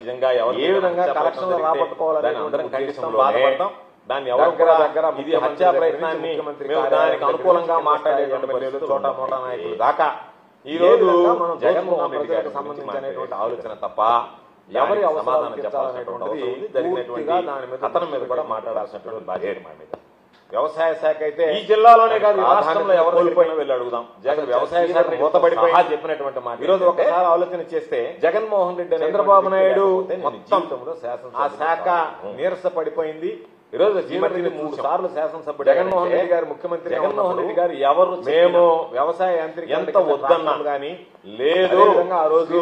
నిజంగా ఏ విధంగా కలెక్షన్లు రాబట్టుకోవాలని అందరం ఖండిస్తాం, బాధపడతాం. దాన్ని ఎవరు దగ్గర ఇది హత్యా ప్రయత్నాన్ని దానికి అనుకూలంగా మాట్లాడేటువంటి చోటా మోటా నాయకులు దాకా ఈ రోజు జగన్మోహన్ రెడ్డి గారికి సంబంధించినటువంటి ఆలోచన తప్ప ఎవరి సమాధానం చెప్పాల్సినటువంటి అవసరం ఉంది. జరిగినటువంటి కథనం మీద కూడా మాట్లాడాల్సినటువంటి బాధ్యత మా మీద. వ్యవసాయ శాఖ అయితే ఈ జిల్లాలోనే కాదు రాష్ట్రంలో ఎవరు కోల్పోయినా వెళ్ళి అడుగుదాం. జగన్ వ్యవసాయ శాఖ మూతపడిపోయి చెప్పినటువంటి మాట ఈ రోజు ఒకసారి ఆలోచన చేస్తే జగన్మోహన్ రెడ్డి చంద్రబాబు నాయుడు మొత్తం ఆ శాఖ నీరస పడిపోయింది. ఈ రోజు జీవనరెడ్డి 3 సార్లు శాసనసభ్యుడు జగన్మోహన్ రెడ్డి గారు ముఖ్యమంత్రి జగన్మోహన్ రెడ్డి గారు ఎవరు మేము వ్యవసాయ యాంత్రిక ఎంత వద్దన్నాం గానీ లేదు ఆ రోజు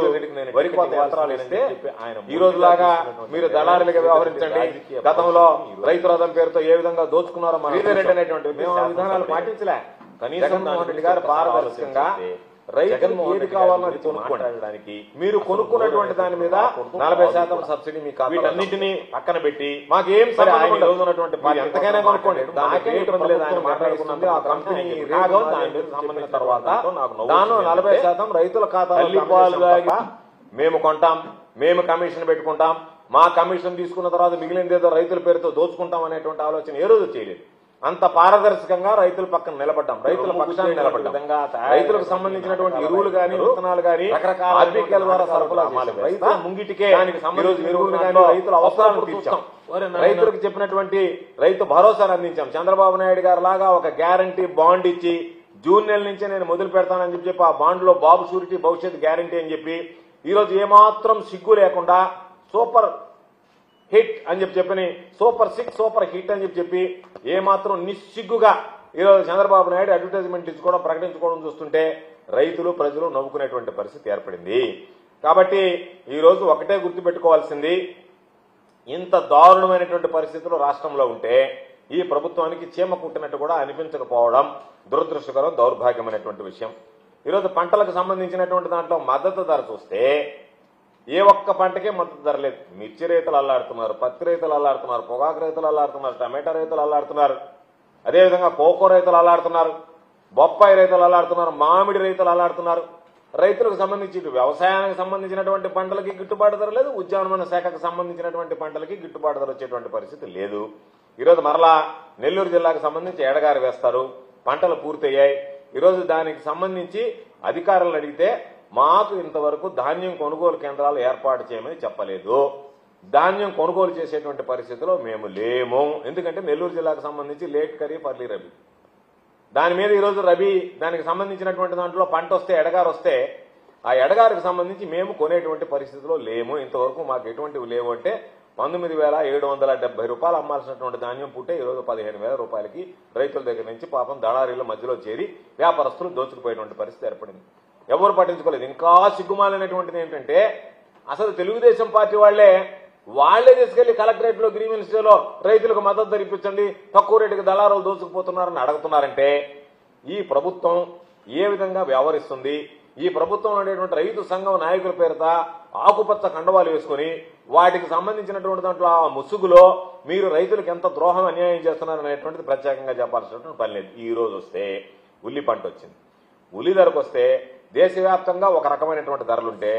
వరి కోత యంత్రాలు ఇస్తే ఆయన ఈ రోజులాగా మీరు దళారులుగా వ్యవహరించండి, గతంలో రైతు రథం పేరుతో ఏ విధంగా దోచుకున్నారో శ్రీధర్ అనేటువంటి మేము ఆ విధానాలు పాటించలే. కనీసం జగన్మోహన్ రెడ్డి గారు పారదర్శకంగా రైతులకు ఏది కావాలో అది కొనుక్కోవడానికి మీరు కొనుక్కున్నటువంటి దాని మీద 40% సబ్సిడీ మీకు వీటన్నిటిని పక్కన పెట్టి మాకేం ఉన్నటువంటి ఎంతకైనా కొనుక్కోండి, నాకే ఇబ్బంది లేదు. ఆయన మాట్లాడుకున్నది ఆ కంపెనీ సంబంధించిన తర్వాత దానిలో 40% రైతుల ఖాతాలో మేము కొంటాం, మేము కమిషన్ పెట్టుకుంటాం, మా కమిషన్ తీసుకున్న తర్వాత మిగిలినదేదో రైతుల పేరుతో దోచుకుంటాం అనేటువంటి ఆలోచన ఏ రోజు చేయలేదు. అంత పారదర్శకంగా రైతుల పక్కన నిలబడ్డాం, రైతుల పక్షాన్ని నిలబడ్డాం. రైతులకు సంబంధించినటువంటి ఎరువులు గానీ విత్తనాలు గానీ రకరకాల ఆర్బీకేల ద్వారా సరఫరా రైతుల ముంగిటికే ఎరువులు గానీ రైతుల అవసరాలను తీర్చాం. రైతులకు చెప్పినటువంటి రైతు భరోసాను అందించాం. చంద్రబాబు నాయుడు గారు లాగా ఒక గ్యారంటీ బాండ్ ఇచ్చి జూన్ నెల నుంచే నేను మొదలు పెడతానని చెప్పి ఆ బాండ్ లో బాబు షూరిటీ భవిష్యత్ గ్యారంటీ అని చెప్పి ఈ రోజు ఏమాత్రం సిగ్గు లేకుండా సూపర్ హిట్ అని చెప్పని సూపర్ 6 సూపర్ హిట్ అని చెప్పి ఏమాత్రం నిస్సిగ్గుగా ఈరోజు చంద్రబాబు నాయుడు అడ్వర్టైజ్మెంట్ ఇచ్చుకోవడం ప్రకటించుకోవడం చూస్తుంటే రైతులు ప్రజలు నవ్వుకునేటువంటి పరిస్థితి ఏర్పడింది. కాబట్టి ఈ రోజు ఒకటే గుర్తుపెట్టుకోవాల్సింది, ఇంత దారుణమైనటువంటి పరిస్థితులు రాష్ట్రంలో ఉంటే ఈ ప్రభుత్వానికి చీమ కుట్టినట్టు కూడా అనిపించకపోవడం దురదృష్టకరం, దౌర్భాగ్యమైనటువంటి విషయం. ఈరోజు పంటలకు సంబంధించినటువంటి దాంట్లో మద్దతు ధర చూస్తే ఏ ఒక్క పంటకే మద్దతు ధర లేదు. మిర్చి రైతులు అల్లాడుతున్నారు, పత్తి రైతులు అల్లాడుతున్నారు, పొగాకు రైతులు అల్లాడుతున్నారు, టమాటా రైతులు అల్లాడుతున్నారు, అదేవిధంగా కోకో రైతులు అల్లాడుతున్నారు, బొప్పాయి రైతులు అల్లాడుతున్నారు, మామిడి రైతులు అల్లాడుతున్నారు. రైతులకు సంబంధించి వ్యవసాయానికి సంబంధించినటువంటి పంటలకి గిట్టుబాటు ధర లేదు, ఉద్యానవన శాఖకు సంబంధించినటువంటి పంటలకి గిట్టుబాటు ధర వచ్చేటువంటి పరిస్థితి లేదు. ఈరోజు మరలా నెల్లూరు జిల్లాకు సంబంధించి ఎడగారు వేస్తారు, పంటలు పూర్తయ్యాయి. ఈరోజు దానికి సంబంధించి అధికారులను అడిగితే మాకు ఇంతవరకు ధాన్యం కొనుగోలు కేంద్రాలు ఏర్పాటు చేయమని చెప్పలేదు. ధాన్యం కొనుగోలు చేసేటువంటి పరిస్థితిలో మేము లేము. ఎందుకంటే నెల్లూరు జిల్లాకు సంబంధించి లేట్ ఖరీఫ్ అర్లీ రబీ, దాని మీద ఈరోజు రబీ దానికి సంబంధించినటువంటి దాంట్లో పంట వస్తే ఎడగారు వస్తే ఆ ఎడగారికి సంబంధించి మేము కొనేటువంటి పరిస్థితిలో లేము. ఇంతవరకు మాకు ఎటువంటివి లేవు అంటే 19,770 రూపాయలు అమ్మాల్సినటువంటి ధాన్యం పుట్టే ఈరోజు 15,000 రూపాయలకి రైతుల దగ్గర నుంచి పాపం దళారీల మధ్యలో చేరి వ్యాపారస్తులు దోచుకుపోయేటువంటి పరిస్థితి ఏర్పడింది. ఎవరు పట్టించుకోలేదు. ఇంకా సిగ్గుమాలినటువంటిది ఏంటంటే అసలు తెలుగుదేశం పార్టీ వాళ్లే తీసుకెళ్లి కలెక్టరేట్ లో గ్రీవెన్స్ లో రైతులకు మద్దతు ధర ఇప్పించండి, తక్కువ రేటుకి దళారులు దోచుకుపోతున్నారని అడుగుతున్నారంటే ఈ ప్రభుత్వం ఏ విధంగా వ్యవహరిస్తుంది? ఈ ప్రభుత్వంలో ఉండేటువంటి రైతు సంఘం నాయకుల పేరుత ఆకుపచ్చ కండవాలు వేసుకుని వాటికి సంబంధించినటువంటి దాంట్లో ఆ ముసుగులో మీరు రైతులకు ఎంత ద్రోహం అన్యాయం చేస్తున్నారనేటువంటిది ప్రత్యేకంగా చెప్పాల్సినటువంటి పని లేదు. ఈ రోజు వస్తే ఉల్లి పంట వచ్చింది, ఉల్లి ధరకు వస్తే దేశవ్యాప్తంగా ఒక రకమైనటువంటి ధరలుంటే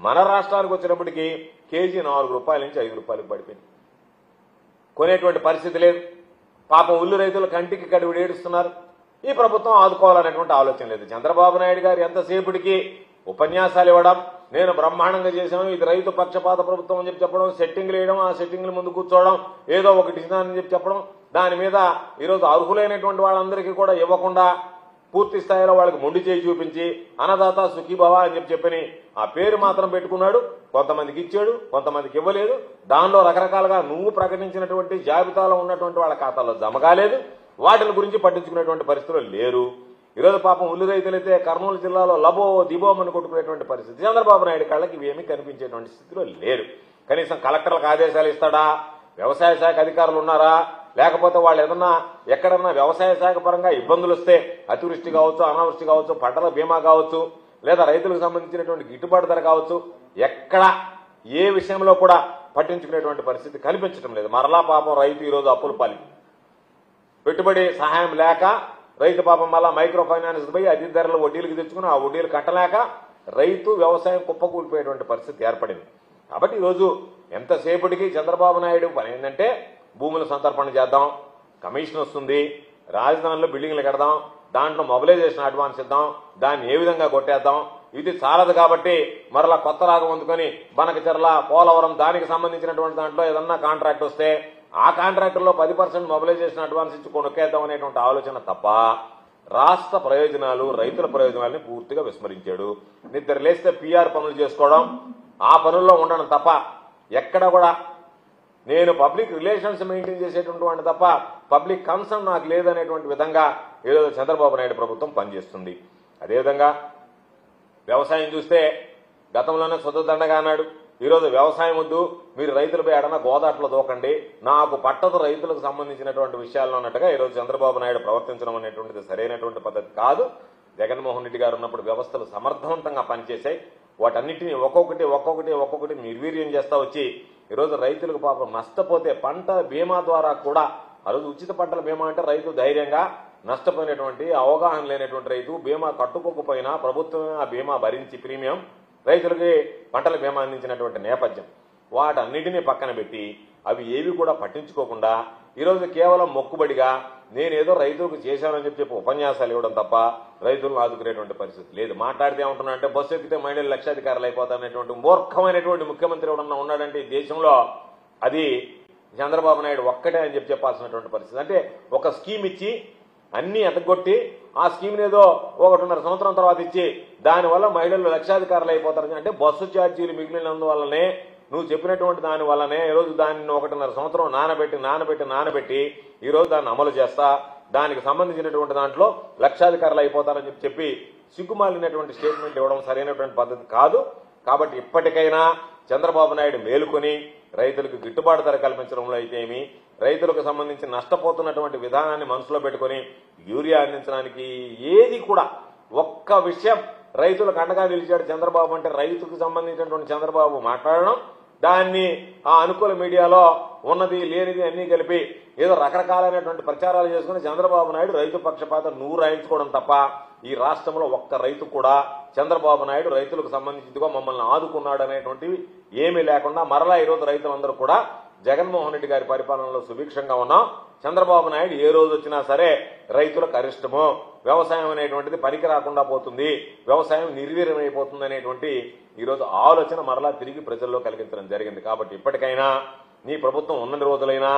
మన రాష్ట్రానికి వచ్చినప్పటికీ కేజీ 4 రూపాయల నుంచి 5 రూపాయలకు పడిపోయింది. కొనేటువంటి పరిస్థితి లేదు. పాపం ఉల్లి రైతులు కంటికి కడివిడి ఏడుస్తున్నారు. ఈ ప్రభుత్వం ఆదుకోవాలనేటువంటి ఆలోచన లేదు. చంద్రబాబు నాయుడు గారు ఎంతసేపటికి ఉపన్యాసాలు ఇవ్వడం, నేను బ్రహ్మాండంగా చేశాను, ఇది రైతు పక్షపాత ప్రభుత్వం అని చెప్పడం, సెట్టింగ్లు వేయడం, ఆ సెట్టింగ్ల ముందు కూర్చోవడం, ఏదో ఒకటి ఇస్తానని చెప్పడం, దాని మీద ఈరోజు అర్హులైనటువంటి వాళ్ళందరికీ కూడా ఇవ్వకుండా పూర్తి స్థాయిలో వాళ్ళకి మొండి చేయి చూపించి అన్నదాత సుఖీభవ అని చెప్పని ఆ పేరు మాత్రం పెట్టుకున్నాడు. కొంతమందికి ఇచ్చాడు, కొంతమందికి ఇవ్వలేదు. దానిలో రకరకాలుగా నువ్వు ప్రకటించినటువంటి జాబితాలో ఉన్నటువంటి వాళ్ళ ఖాతాలో జమ కాలేదు. వాటిని గురించి పట్టించుకునేటువంటి పరిస్థితులు లేరు. ఈరోజు పాపం ఉల్లి రైతులైతే కర్నూలు జిల్లాలో లబో దిబోమని కొట్టుకునేటువంటి పరిస్థితి. చంద్రబాబు నాయుడు కళ్ళకి ఇవేమీ కనిపించేటువంటి స్థితిలో లేరు. కనీసం కలెక్టర్లకు ఆదేశాలు ఇస్తాడా? వ్యవసాయ శాఖ అధికారులు ఉన్నారా? లేకపోతే వాళ్ళు ఏదన్నా ఎక్కడన్నా వ్యవసాయ శాఖ పరంగా ఇబ్బందులు వస్తే అతివృష్టి కావచ్చు, అనావృష్టి కావచ్చు, పంటల బీమా కావచ్చు, లేదా రైతులకు సంబంధించినటువంటి గిట్టుబాటు ధర కావచ్చు, ఎక్కడ ఏ విషయంలో కూడా పట్టించుకునేటువంటి పరిస్థితి కనిపించడం లేదు. మరలా పాపం రైతు ఈరోజు అప్పులు పాలి, పెట్టుబడి సహాయం లేక రైతు పాపం మళ్ళా మైక్రో ఫైనాన్స్ పోయి అధిక ధరలు వడ్డీలకు తెచ్చుకుని ఆ వడ్డీలు కట్టలేక రైతు వ్యవసాయం కుప్పకూలిపోయేటువంటి పరిస్థితి ఏర్పడింది. కాబట్టి ఈరోజు ఎంతసేపటికి చంద్రబాబు నాయుడు పని ఏంటంటే భూముల సంతర్పణ చేద్దాం, కమిషన్ వస్తుంది, రాజధానిలో బిల్డింగ్లు కడదాం, దాంట్లో మొబిలైజేషన్ అడ్వాన్స్ ఇద్దాం, దాన్ని ఏ విధంగా కొట్టేద్దాం, ఇది చాలదు కాబట్టి మరలా కొత్త రాగం అందుకొని బనకచెర్ల, పోలవరం దానికి సంబంధించినటువంటి దాంట్లో ఏదన్నా కాంట్రాక్ట్ వస్తే ఆ కాంట్రాక్టుల్లో 10% మొబిలైజేషన్ అడ్వాన్స్ ఇచ్చి కొనుక్కేద్దాం అనేటువంటి ఆలోచన తప్ప రాష్ట్ర ప్రయోజనాలు, రైతుల ప్రయోజనాలని పూర్తిగా విస్మరించాడు. నిద్ర లేస్తే పిఆర్ పనులు చేసుకోవడం, ఆ పనుల్లో ఉండడం తప్ప ఎక్కడ కూడా నేను పబ్లిక్ రిలేషన్స్ మెయింటైన్ చేసేటువంటి తప్ప పబ్లిక్ కన్సర్న్ నాకు లేదనేటువంటి విధంగా ఈరోజు చంద్రబాబు నాయుడు ప్రభుత్వం పనిచేస్తుంది. అదేవిధంగా వ్యవసాయం చూస్తే గతంలోనే సొద్దుదండగా అన్నాడు, ఈరోజు వ్యవసాయం వద్దు, మీరు రైతులపై ఏడన్నా గోదాట్లో దూకండి, నాకు పట్టదు రైతులకు సంబంధించినటువంటి విషయాల్లో అన్నట్టుగా ఈరోజు చంద్రబాబు నాయుడు ప్రవర్తించడం అనేటువంటిది సరైనటువంటి పద్ధతి కాదు. జగన్మోహన్ రెడ్డి గారు ఉన్నప్పుడు వ్యవస్థలు సమర్థవంతంగా పనిచేశాయి. వాటన్నిటిని ఒక్కొక్కటి నిర్వీర్యం చేస్తా వచ్చి ఈరోజు రైతులకు పాపం నష్టపోతే పంట బీమా ద్వారా కూడా, ఆ రోజు ఉచిత పంటల బీమా అంటే రైతు ధైర్యంగా నష్టపోయినటువంటి అవగాహన లేనటువంటి రైతు బీమా కట్టుకోకపోయినా ప్రభుత్వమే ఆ బీమా భరించి ప్రీమియం రైతులకి పంటల బీమా అందించినటువంటి నేపథ్యం. వాటన్నిటినీ పక్కన పెట్టి అవి ఏవి కూడా పట్టించుకోకుండా ఈరోజు కేవలం మొక్కుబడిగా నేనేదో రైతులకు చేశానని చెప్పి ఉపన్యాసాలు ఇవ్వడం తప్ప రైతులను ఆదుకునేటువంటి పరిస్థితి లేదు. మాట్లాడితే ఏమంటున్నా అంటే బస్సు ఎక్కితే మహిళలు లక్షాధికారులు అయిపోతారనేటువంటి మూర్ఖమైనటువంటి ముఖ్యమంత్రి ఎవడన్నా ఉన్నాడంటే ఈ దేశంలో అది చంద్రబాబు నాయుడు ఒక్కటే అని చెప్పాల్సినటువంటి పరిస్థితి. అంటే ఒక స్కీమ్ ఇచ్చి అన్ని ఎతగొట్టి ఆ స్కీమ్ ఏదో 1.5 సంవత్సరం తర్వాత ఇచ్చి దానివల్ల మహిళలు లక్షాధికారులు అయిపోతారని అంటే బస్సు ఛార్జీలు మిగిలినందువల్లనే నువ్వు చెప్పినటువంటి దాని వల్లనే ఈరోజు దాన్ని 1.5 సంవత్సరం నానబెట్టి ఈరోజు దాన్ని అమలు చేస్తా, దానికి సంబంధించినటువంటి దాంట్లో లక్షాధికారులు అయిపోతారని చెప్పి సిగ్గుమాలినటువంటి స్టేట్మెంట్ ఇవ్వడం సరైనటువంటి పద్ధతి కాదు. కాబట్టి ఇప్పటికైనా చంద్రబాబు నాయుడు మేలుకొని రైతులకు గిట్టుబాటు ధర కల్పించడంలో అయితే ఏమి, రైతులకు సంబంధించి నష్టపోతున్నటువంటి విధానాన్ని మనసులో పెట్టుకుని యూరియా అందించడానికి ఏది కూడా ఒక్క విషయం రైతులకు అండగా నిలిచాడు చంద్రబాబు అంటే రైతుకు సంబంధించినటువంటి చంద్రబాబు మాట్లాడడం, దాన్ని ఆ అనుకూల మీడియాలో ఉన్నది లేనిది అన్ని కలిపి ఏదో రకరకాలైనటువంటి ప్రచారాలు చేసుకుని చంద్రబాబు నాయుడు రైతు పక్షపాత నువ్వు రాయించుకోవడం తప్ప ఈ రాష్ట్రంలో ఒక్క రైతు కూడా చంద్రబాబు నాయుడు రైతులకు సంబంధించిదిగా మమ్మల్ని ఆదుకున్నాడు అనేటువంటివి ఏమీ లేకుండా మరలా ఈరోజు రైతులందరూ కూడా జగన్మోహన్ రెడ్డి గారి పరిపాలనలో సుభిక్షంగా ఉన్నాం. చంద్రబాబు నాయుడు ఏ రోజు వచ్చినా సరే రైతులకు అరిష్టము, వ్యవసాయం అనేటువంటిది పనికి రాకుండా పోతుంది, వ్యవసాయం నిర్వీర్యమైపోతుంది అనేటువంటి ఈరోజు ఆలోచన మరలా తిరిగి ప్రజల్లో కలిగించడం జరిగింది. కాబట్టి ఇప్పటికైనా నీ ప్రభుత్వం ఉన్నన్ని రోజులైనా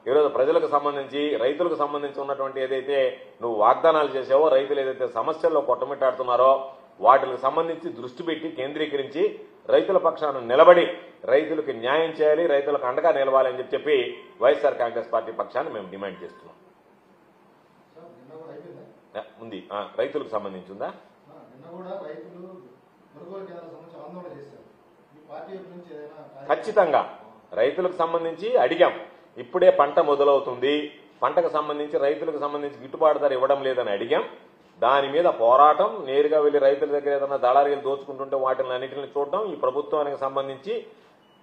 ఈరోజు ప్రజలకు సంబంధించి రైతులకు సంబంధించి ఉన్నటువంటి ఏదైతే నువ్వు వాగ్దానాలు చేసావో, రైతులు ఏదైతే సమస్యల్లో కొట్టమిట్టాడుతున్నారో వాటికి సంబంధించి దృష్టి పెట్టి కేంద్రీకరించి రైతుల పక్షాన నిలబడి రైతులకు న్యాయం చేయాలి, రైతులకు అండగా నిలవాలి అని చెప్పి వైఎస్ఆర్ కాంగ్రెస్ పార్టీ పక్షాన్ని మేము డిమాండ్ చేస్తున్నాం. ఉంది రైతులకు సంబంధించి ఉందా? ఖచ్చితంగా రైతులకు సంబంధించి అడిగాం. ఇప్పుడే పంట మొదలవుతుంది, పంటకు సంబంధించి రైతులకు సంబంధించి గిట్టుబాటు ధర ఇవ్వడం లేదని అడిగాం. దాని మీద పోరాటం, నేరుగా వెళ్లి రైతుల దగ్గర ఏదైనా దళారీలు దోచుకుంటుంటే వాటిని అన్నింటిని చూడడం, ఈ ప్రభుత్వానికి సంబంధించి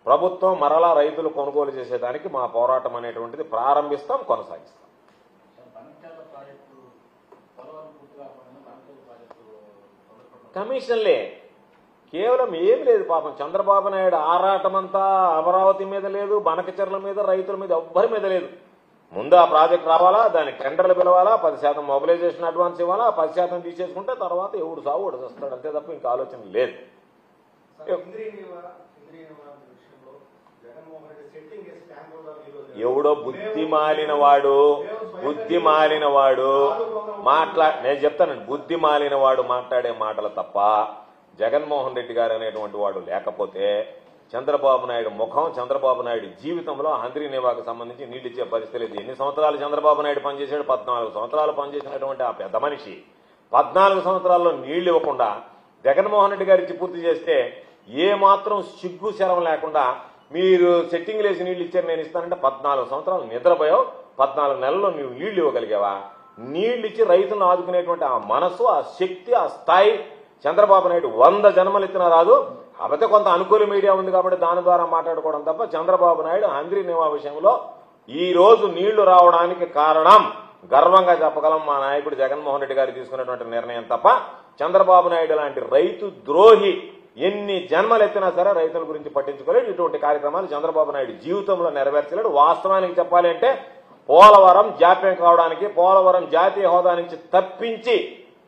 ప్రభుత్వం మరలా రైతులు కొనుగోలు చేసేదానికి మా పోరాటం అనేటువంటిది ప్రారంభిస్తాం, కొనసాగిస్తాం. కమిషన్లే కేవలం ఏమి లేదు. పాపం చంద్రబాబు నాయుడు ఆరాటమంతా అమరావతి మీద లేదు, బనకచెర్ల మీద, రైతుల మీద ఎవ్వరి మీద లేదు. ముందు ఆ ప్రాజెక్ట్ రావాలా, దానికి టెండర్లు పిలవాలా, 10% మొబిలైజేషన్ అడ్వాన్స్ ఇవ్వాలా, 10% తీసేసుకుంటే తర్వాత ఎవడు సాగు ఒకటి వస్తాడు, అంతే తప్ప ఇంకా ఆలోచన లేదు. ఎవడో బుద్ధి మాలిన వాడు నేను చెప్తానండి, బుద్ధి మాలిన వాడు మాట్లాడే మాటలు తప్ప జగన్మోహన్ రెడ్డి గారు అనేటువంటి వాడు లేకపోతే చంద్రబాబు నాయుడు ముఖం, చంద్రబాబు నాయుడు జీవితంలో హంద్రీ నివాకు సంబంధించి నీళ్లు ఇచ్చే పరిస్థితి లేదు. ఎన్ని సంవత్సరాలు చంద్రబాబు నాయుడు పనిచేశాడు? 14 సంవత్సరాలు పనిచేసినటువంటి ఆ పెద్ద మనిషి 14 సంవత్సరాల్లో నీళ్లు ఇవ్వకుండా జగన్మోహన్ రెడ్డి గారికి పూర్తి చేస్తే ఏ మాత్రం సిగ్గు శరం లేకుండా మీరు సెట్టింగ్ లేసి నీళ్లు ఇచ్చారు నేను ఇస్తానంటే 14 సంవత్సరాలు నిద్రపోయావు, 14 నెలల్లో నువ్వు నీళ్లు ఇవ్వగలిగావా? నీళ్లు ఇచ్చి రైతులను ఆదుకునేటువంటి ఆ మనసు, ఆ శక్తి, ఆ స్థాయి చంద్రబాబు నాయుడు 100 జన్మలు ఇచ్చినా రాదు. కాకపోతే కొంత అనుకూల మీడియా ఉంది కాబట్టి దాని ద్వారా మాట్లాడుకోవడం తప్ప చంద్రబాబు నాయుడు హంద్రీ నివా విషయంలో ఈ రోజు నీళ్లు రావడానికి కారణం గర్వంగా చెప్పగలం మా నాయకుడు జగన్మోహన్ రెడ్డి గారు తీసుకున్నటువంటి నిర్ణయం తప్ప చంద్రబాబు నాయుడు లాంటి రైతు ద్రోహి ఎన్ని జన్మలు ఎత్తినా సరే రైతుల గురించి పట్టించుకోలేడు. ఇటువంటి కార్యక్రమాలు చంద్రబాబు నాయుడు జీవితంలో నెరవేర్చలేడు. వాస్తవానికి చెప్పాలి అంటే పోలవరం జాప్యం కావడానికి, పోలవరం జాతీయ హోదా నుంచి తప్పించి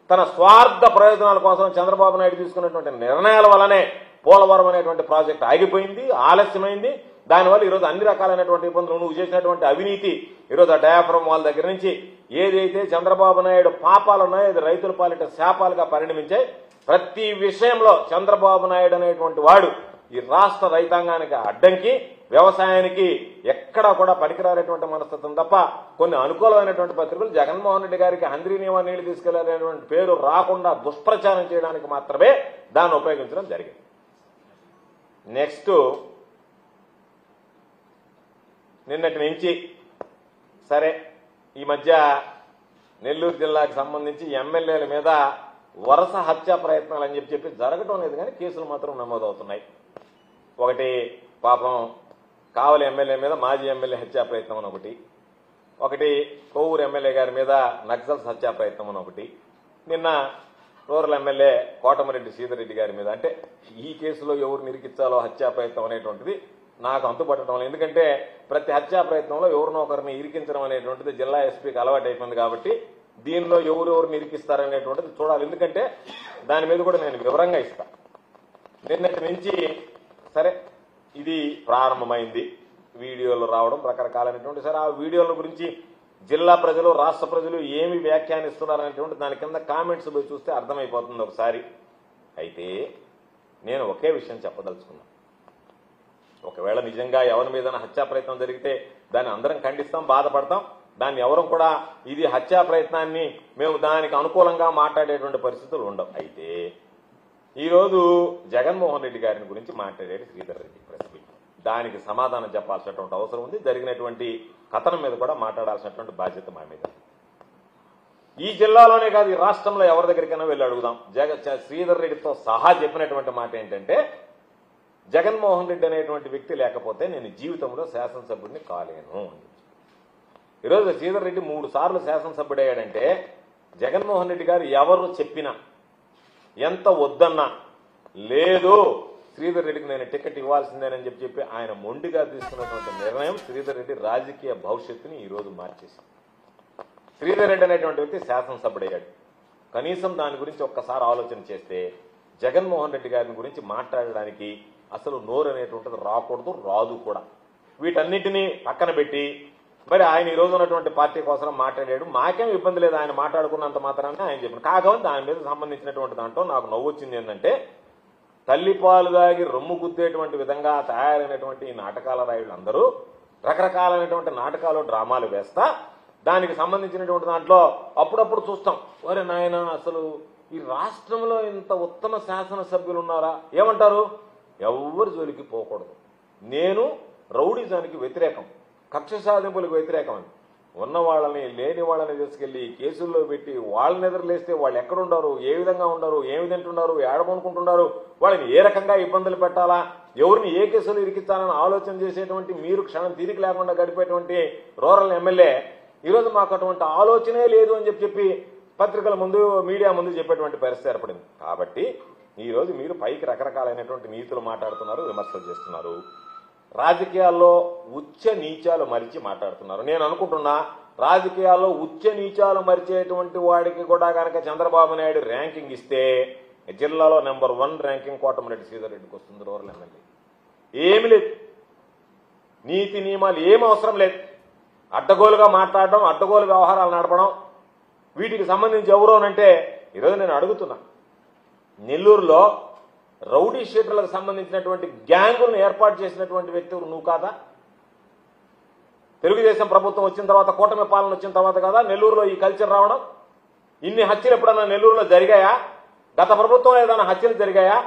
తన స్వార్థ ప్రయోజనాల కోసం చంద్రబాబు నాయుడు తీసుకున్నటువంటి నిర్ణయాల వల్లనే పోలవరం అనేటువంటి ప్రాజెక్ట్ ఆగిపోయింది, ఆలస్యమైంది. దానివల్ల ఈరోజు అన్ని రకాలైనటువంటి ఇబ్బందులు, నువ్వు చేసినటువంటి అవినీతి, ఈరోజు ఆ డయాఫ్రమ్ వాళ్ళ దగ్గర నుంచి ఏదైతే చంద్రబాబు నాయుడు పాపాలు ఉన్నాయో అది రైతుల పాలిట శాపాలుగా పరిణమించాయి. ప్రతి విషయంలో చంద్రబాబు నాయుడు అనేటువంటి వాడు ఈ రాష్ట్ర రైతాంగానికి అడ్డంకి, వ్యవసాయానికి ఎక్కడా కూడా పనికిరానటువంటి మనస్తత్వం తప్ప కొన్ని అనుకూలమైనటువంటి పత్రికలు జగన్మోహన్ రెడ్డి గారికి హంద్రీనీవా నీళ్లు తీసుకెళ్లారనేటువంటి పేరు రాకుండా దుష్ప్రచారం చేయడానికి మాత్రమే దాన్ని ఉపయోగించడం జరిగింది. నెక్స్ట్, నిన్నటి నుంచి సరే ఈ మధ్య నెల్లూరు జిల్లాకు సంబంధించి ఎమ్మెల్యేల మీద వరుస హత్యా ప్రయత్నాలు అని చెప్పి జరగటం లేదు, కానీ కేసులు మాత్రం నమోదవుతున్నాయి. ఒకటి పాపం కావలి ఎమ్మెల్యే మీద మాజీ ఎమ్మెల్యే హత్యా ప్రయత్నం అని ఒకటి కొవ్వూరు ఎమ్మెల్యే గారి మీద నక్సల్స్ హత్యా ప్రయత్నం అని ఒకటి, నిన్న రూరల్ ఎమ్మెల్యే కోటమిరెడ్డి శ్రీధర్ రెడ్డి గారి మీద. అంటే ఈ కేసులో ఎవరు నిరికించాలో హత్యా ప్రయత్నం అనేటువంటిది నాకు అంతుపట్టడం లేదు. ఎందుకంటే ప్రతి హత్యా ప్రయత్నంలో ఎవరినో ఒకరిని ఇరికించడం అనేటువంటిది జిల్లా ఎస్పీకి అలవాటు అయిపోయింది కాబట్టి దీనిలో ఎవరెవరు నిరికిస్తారనేటువంటిది చూడాలి. ఎందుకంటే దాని మీద కూడా నేను వివరంగా ఇస్తాను. నిన్నటి నుంచి సరే ఇది ప్రారంభమైంది, వీడియోలు రావడం రకరకాలైనటువంటి. సరే ఆ వీడియోల గురించి జిల్లా ప్రజలు, రాష్ట్ర ప్రజలు ఏమి వ్యాఖ్యానిస్తున్నారనేటువంటి దాని కింద కామెంట్స్ పోయి చూస్తే అర్థమైపోతుంది ఒకసారి. అయితే నేను ఒకే విషయం చెప్పదలుచుకున్నాను. ఒకవేళ నిజంగా ఎవరి మీద హత్యా ప్రయత్నం జరిగితే దాన్ని అందరం ఖండిస్తాం, బాధపడతాం. దాన్ని ఎవరు కూడా ఇది హత్యా ప్రయత్నాన్ని మేము దానికి అనుకూలంగా మాట్లాడేటువంటి పరిస్థితులు ఉండవు. అయితే ఈరోజు జగన్మోహన్ రెడ్డి గారిని గురించి మాట్లాడేది శ్రీధర్ రెడ్డి ప్రెస్ మీట్. దానికి సమాధానం చెప్పాల్సినటువంటి అవసరం ఉంది. జరిగినటువంటి కథనం మీద కూడా మాట్లాడాల్సినటువంటి బాధ్యత మా మీద. ఈ జిల్లాలోనే కాదు, ఈ రాష్ట్రంలో ఎవరి దగ్గరికైనా వెళ్ళి అడుగుదాం. శ్రీధర్ రెడ్డితో సహా చెప్పినటువంటి మాట ఏంటంటే, జగన్మోహన్ రెడ్డి అనేటువంటి వ్యక్తి లేకపోతే నేను జీవితంలో శాసనసభ్యుడిని కాలేను. ఈరోజు శ్రీధర్ రెడ్డి 3 సార్లు శాసనసభ్యుడయ్యాడంటే జగన్మోహన్ రెడ్డి గారు ఎవరు చెప్పినా, ఎంత వద్దన్నా, లేదు శ్రీధర్ రెడ్డికి నేను టికెట్ ఇవ్వాల్సిందేనని చెప్పి ఆయన మొండిగా తీసుకున్నటువంటి నిర్ణయం శ్రీధర్ రెడ్డి రాజకీయ భవిష్యత్తుని ఈరోజు మార్చేసింది. శ్రీధర్ రెడ్డి అనేటువంటి వ్యక్తి శాసనసభ్యుడయ్యాడు. కనీసం దాని గురించి ఒక్కసారి ఆలోచన చేస్తే జగన్మోహన్ రెడ్డి గారిని గురించి మాట్లాడడానికి అసలు నోరు అనేటువంటిది రాకూడదు, రాదు కూడా. వీటన్నిటినీ పక్కన పెట్టి మరి ఆయన ఈ రోజు ఉన్నటువంటి పార్టీ కోసం మాట్లాడాడు. మాకేం ఇబ్బంది లేదు, ఆయన మాట్లాడుకున్నంత మాత్రాన్ని ఆయన చెప్పిన. కాకపోతే దాని మీద సంబంధించినటువంటి దాంట్లో నాకు నవ్వు వచ్చింది ఏంటంటే, తల్లిపాలు దాగి రొమ్ము గుద్దేటువంటి విధంగా తయారైనటువంటి ఈ నాటకాల రాయుళ్ళందరూ రకరకాలైనటువంటి నాటకాలు, డ్రామాలు వేస్తా దానికి సంబంధించినటువంటి దాంట్లో అప్పుడప్పుడు చూస్తాం, ఒరే నాయన అసలు ఈ రాష్ట్రంలో ఇంత ఉత్తమ శాసనసభ్యులు ఉన్నారా? ఏమంటారు? ఎవరి జోలికి పోకూడదు, నేను రౌడీజానికి వ్యతిరేకం, కక్ష సాధింపులకు వ్యతిరేకం అని. ఉన్న వాళ్ళని లేని వాళ్ళని తీసుకెళ్లి కేసుల్లో పెట్టి వాళ్ళని ఎదురులేస్తే వాళ్ళు ఎక్కడుండారు, ఏ విధంగా ఉండరు, ఏమి తింటున్నారు, ఏడమనుకుంటున్నారు, వాళ్ళని ఏ రకంగా ఇబ్బందులు పెట్టాలా, ఎవరిని ఏ కేసులు ఇరికించాలని ఆలోచన చేసేటువంటి మీరు క్షణం తీరిక లేకుండా గడిపేటువంటి రూరల్ ఎమ్మెల్యే ఈరోజు మాకు అటువంటి ఆలోచనే లేదు అని చెప్పి పత్రికల ముందు, మీడియా ముందు చెప్పేటువంటి పరిస్థితి ఏర్పడింది. కాబట్టి ఈరోజు మీరు పైకి రకరకాలైనటువంటి నీతులు మాట్లాడుతున్నారు, విమర్శలు చేస్తున్నారు, రాజకీయాల్లో ఉచ్చ నీచాలు మరిచి మాట్లాడుతున్నారు. నేను అనుకుంటున్నా రాజకీయాల్లో ఉచ్చ నీచాలు మరిచేటువంటి వాడికి కూడా కనుక చంద్రబాబు నాయుడు ర్యాంకింగ్ ఇస్తే జిల్లాలో నెంబర్ 1 ర్యాంకింగ్ కోటమిరెడ్డి శ్రీధర్ రెడ్డికి వస్తుంది. రూరల్ ఎమ్మెల్యే ఏమి లేదు, నీతి నియమాలు ఏం అవసరం లేదు. అడ్డగోలుగా మాట్లాడడం, అడ్డగోలు వ్యవహారాలు నడపడం, వీటికి సంబంధించి ఎవరోనంటే ఈరోజు నేను అడుగుతున్నా, నెల్లూరులో రౌడీ షీటర్లకు సంబంధించినటువంటి గ్యాంగులను ఏర్పాటు చేసినటువంటి వ్యక్తి నువ్వు కాదా? తెలుగుదేశం ప్రభుత్వం వచ్చిన తర్వాత, కూటమి పాలన వచ్చిన తర్వాత కదా నెల్లూరులో ఈ కల్చర్ రావడం? ఇన్ని హత్యలు ఎప్పుడన్నా నెల్లూరులో జరిగాయా? గత ప్రభుత్వంలో ఏదైనా హత్యలు జరిగాయా?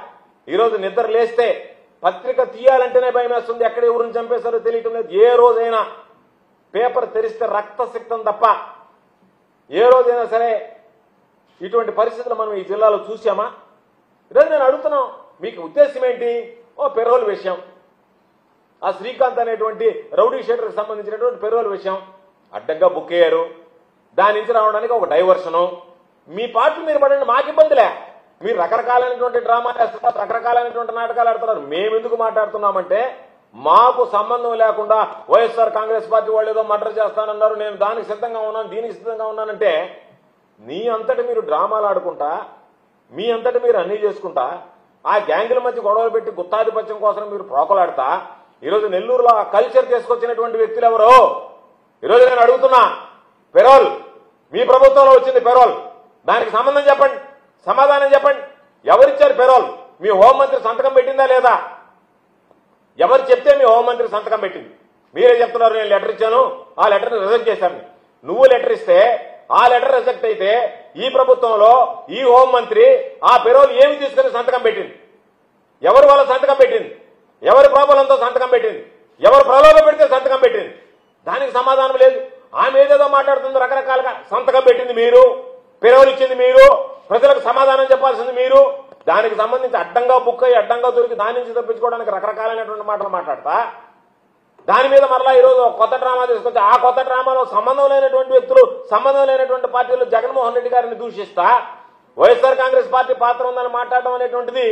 ఈరోజు నిద్ర లేస్తే పత్రిక తీయాలంటేనే భయం వేస్తుంది, ఎక్కడ ఎవరిని చంపేశారో తెలియటం లేదు. ఏ రోజైనా పేపర్ తెరిస్తే రక్తసిక్తం తప్ప ఏ రోజైనా సరే ఇటువంటి పరిస్థితులు మనం ఈ జిల్లాలో చూసామా? ఈరోజు నేను అడుగుతున్నాం, మీకు ఉద్దేశం ఏంటి? ఓ పెరోల్ విషయం, ఆ శ్రీకాంత్ అనేటువంటి రౌడీ షీటర్కి సంబంధించినటువంటి పెరోల్ విషయం అడ్డంగా బుక్ అయ్యారు, దాని నుంచి రావడానికి ఒక డైవర్షను. మీ పార్టీ మీరు పడండి, మాకు ఇబ్బందిలే. మీరు రకరకాలైనటువంటి డ్రామాలు వేస్తున్నారు, రకరకాలైనటువంటి నాటకాలు ఆడుతున్నారు. మేము ఎందుకు మాట్లాడుతున్నామంటే మాకు సంబంధం లేకుండా వైఎస్ఆర్ కాంగ్రెస్ పార్టీ వాళ్ళు ఏదో మర్డర్ చేస్తానన్నారు, నేను దానికి సిద్ధంగా ఉన్నాను, దీనికి సిద్ధంగా ఉన్నానంటే నీ అంతటి మీరు డ్రామాలు ఆడుకుంటా, మీ అంతటి మీరు అన్నీ చేసుకుంటా, ఆ గ్యాంగుల మధ్య గొడవలు పెట్టి గుత్తాధిపత్యం కోసం మీరు ప్రోకలాడతా ఈరోజు నెల్లూరులో ఆ కల్చర్ తీసుకొచ్చినటువంటి వ్యక్తులు ఎవరో ఈరోజు నేను అడుగుతున్నా. పెరోల్ మీ ప్రభుత్వంలో వచ్చింది, పెరోల్ దానికి సంబంధం చెప్పండి, సమాధానం చెప్పండి. ఎవరిచ్చారు పెరోల్? మీ హోంమంత్రి సంతకం పెట్టిందా లేదా? ఎవరు చెప్తే మీ హోంమంత్రి సంతకం పెట్టింది? మీరే చెప్తున్నారు నేను లెటర్ ఇచ్చాను, ఆ లెటర్ని రిజెక్ట్ చేశాను. నువ్వు లెటర్ ఇస్తే ఆ లెటర్ రిజెక్ట్ అయితే ఈ ప్రభుత్వంలో ఈ హోంమంత్రి ఆ పెరోల్ ఏమి తీసుకుని సంతకం పెట్టింది? ఎవరు వాళ్ళ సంతకం పెట్టింది? ఎవరి ప్రాబలంతో సంతకం పెట్టింది? ఎవరు ప్రలోభ పెడితే సంతకం పెట్టింది? దానికి సమాధానం లేదు. ఆమె ఏదేదో మాట్లాడుతుంది రకరకాలుగా. సంతకం పెట్టింది మీరు, పెరోల్ ఇచ్చింది మీరు, ప్రజలకు సమాధానం చెప్పాల్సింది మీరు. దానికి సంబంధించి అడ్డంగా బుక్ అయ్యి అడ్డంగా దొరికి దాని నుంచి తప్పించుకోవడానికి రకరకాలైనటువంటి మాటలు మాట్లాడతా దాని మీద మరలా ఈరోజు కొత్త డ్రామా తీసుకొచ్చి ఆ కొత్త డ్రామాలో సంబంధం లేనటువంటి వ్యక్తులు, సంబంధం లేనటువంటి పార్టీలు జగన్మోహన్ రెడ్డి గారిని దూషిస్తా వైఎస్ఆర్ కాంగ్రెస్ పార్టీ పాత్ర ఉందని మాట్లాడడం అనేటువంటిది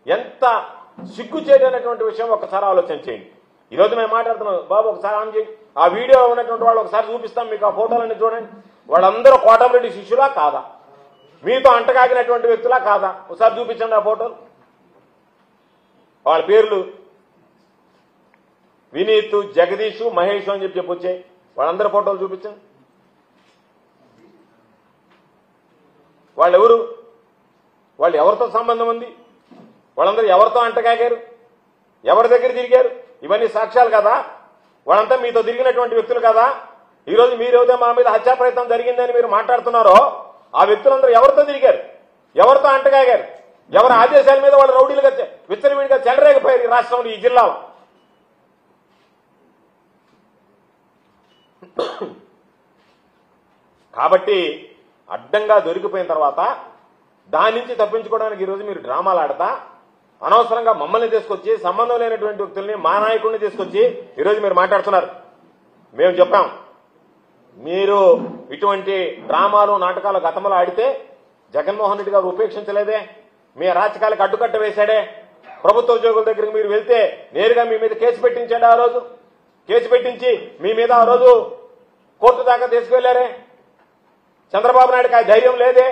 ఎంత సిగ్గుచేటటువంటి విషయం ఒకసారి ఆలోచన చేయండి. ఈరోజు మేము మాట్లాడుతున్నాం. బాబు ఒకసారి ఆన్ చేయి, ఆ వీడియో ఉన్నటువంటి వాళ్ళు ఒకసారి చూపిస్తాం మీకు, ఆ ఫోటోలన్నీ చూడండి. వాళ్ళందరూ కోటమిరెడ్డి శిష్యులా కాదా? మీతో అంటగాగినటువంటి వ్యక్తులా కాదా? ఒకసారి చూపించండి ఆ ఫోటోలు. వాళ్ళ పేర్లు వినీత్, జగదీష్, మహేష్ అని చెప్పి వచ్చాయి. వాళ్ళందరి ఫోటోలు చూపించండి. వాళ్ళు ఎవరు? వాళ్ళు ఎవరితో సంబంధం ఉంది? వాళ్ళందరూ ఎవరితో అంటగాగారు? ఎవరి దగ్గర తిరిగారు? ఇవన్నీ సాక్ష్యాలు కదా. వాళ్ళంతా మీతో తిరిగినటువంటి వ్యక్తులు కదా. ఈరోజు మీరేదో మా మీద హత్యా ప్రయత్నం జరిగిందని మీరు మాట్లాడుతున్నారో ఆ వ్యక్తులందరూ ఎవరితో తిరిగారు? ఎవరితో అంటగాగారు? ఎవరి ఆదేశాల మీద వాళ్ళు రౌడీలుగా విచ్చలవిడిగా చెలరేగిపోయారు ఈ రాష్ట్రంలో, ఈ జిల్లాలో. కాబట్టి అడ్డంగా దొరికిపోయిన తర్వాత దాని నుంచి తప్పించుకోవడానికి ఈరోజు మీరు డ్రామాలు ఆడతా అనవసరంగా మమ్మల్ని తీసుకొచ్చి సంబంధం లేనటువంటి వ్యక్తుల్ని, మా నాయకుడిని తీసుకొచ్చి ఈరోజు మీరు మాట్లాడుతున్నారు. మేము చెప్పాం, మీరు ఇటువంటి డ్రామాలు నాటకాలు గతంలో ఆడితే జగన్మోహన్ రెడ్డి గారు ఉపేక్షించలేదే, మీ రాజకీయాలకు అడ్డుకట్ట వేశాడే. ప్రభుత్వ ఉద్యోగుల దగ్గరికి మీరు వెళ్తే నేరుగా మీ మీద కేసు పెట్టించాడు. ఆ రోజు కేసు పెట్టించి మీ మీద ఆ రోజు కోర్టు దాకా తీసుకువెళ్లారే. చంద్రబాబు నాయుడుకి ఆ ధైర్యం లేదే.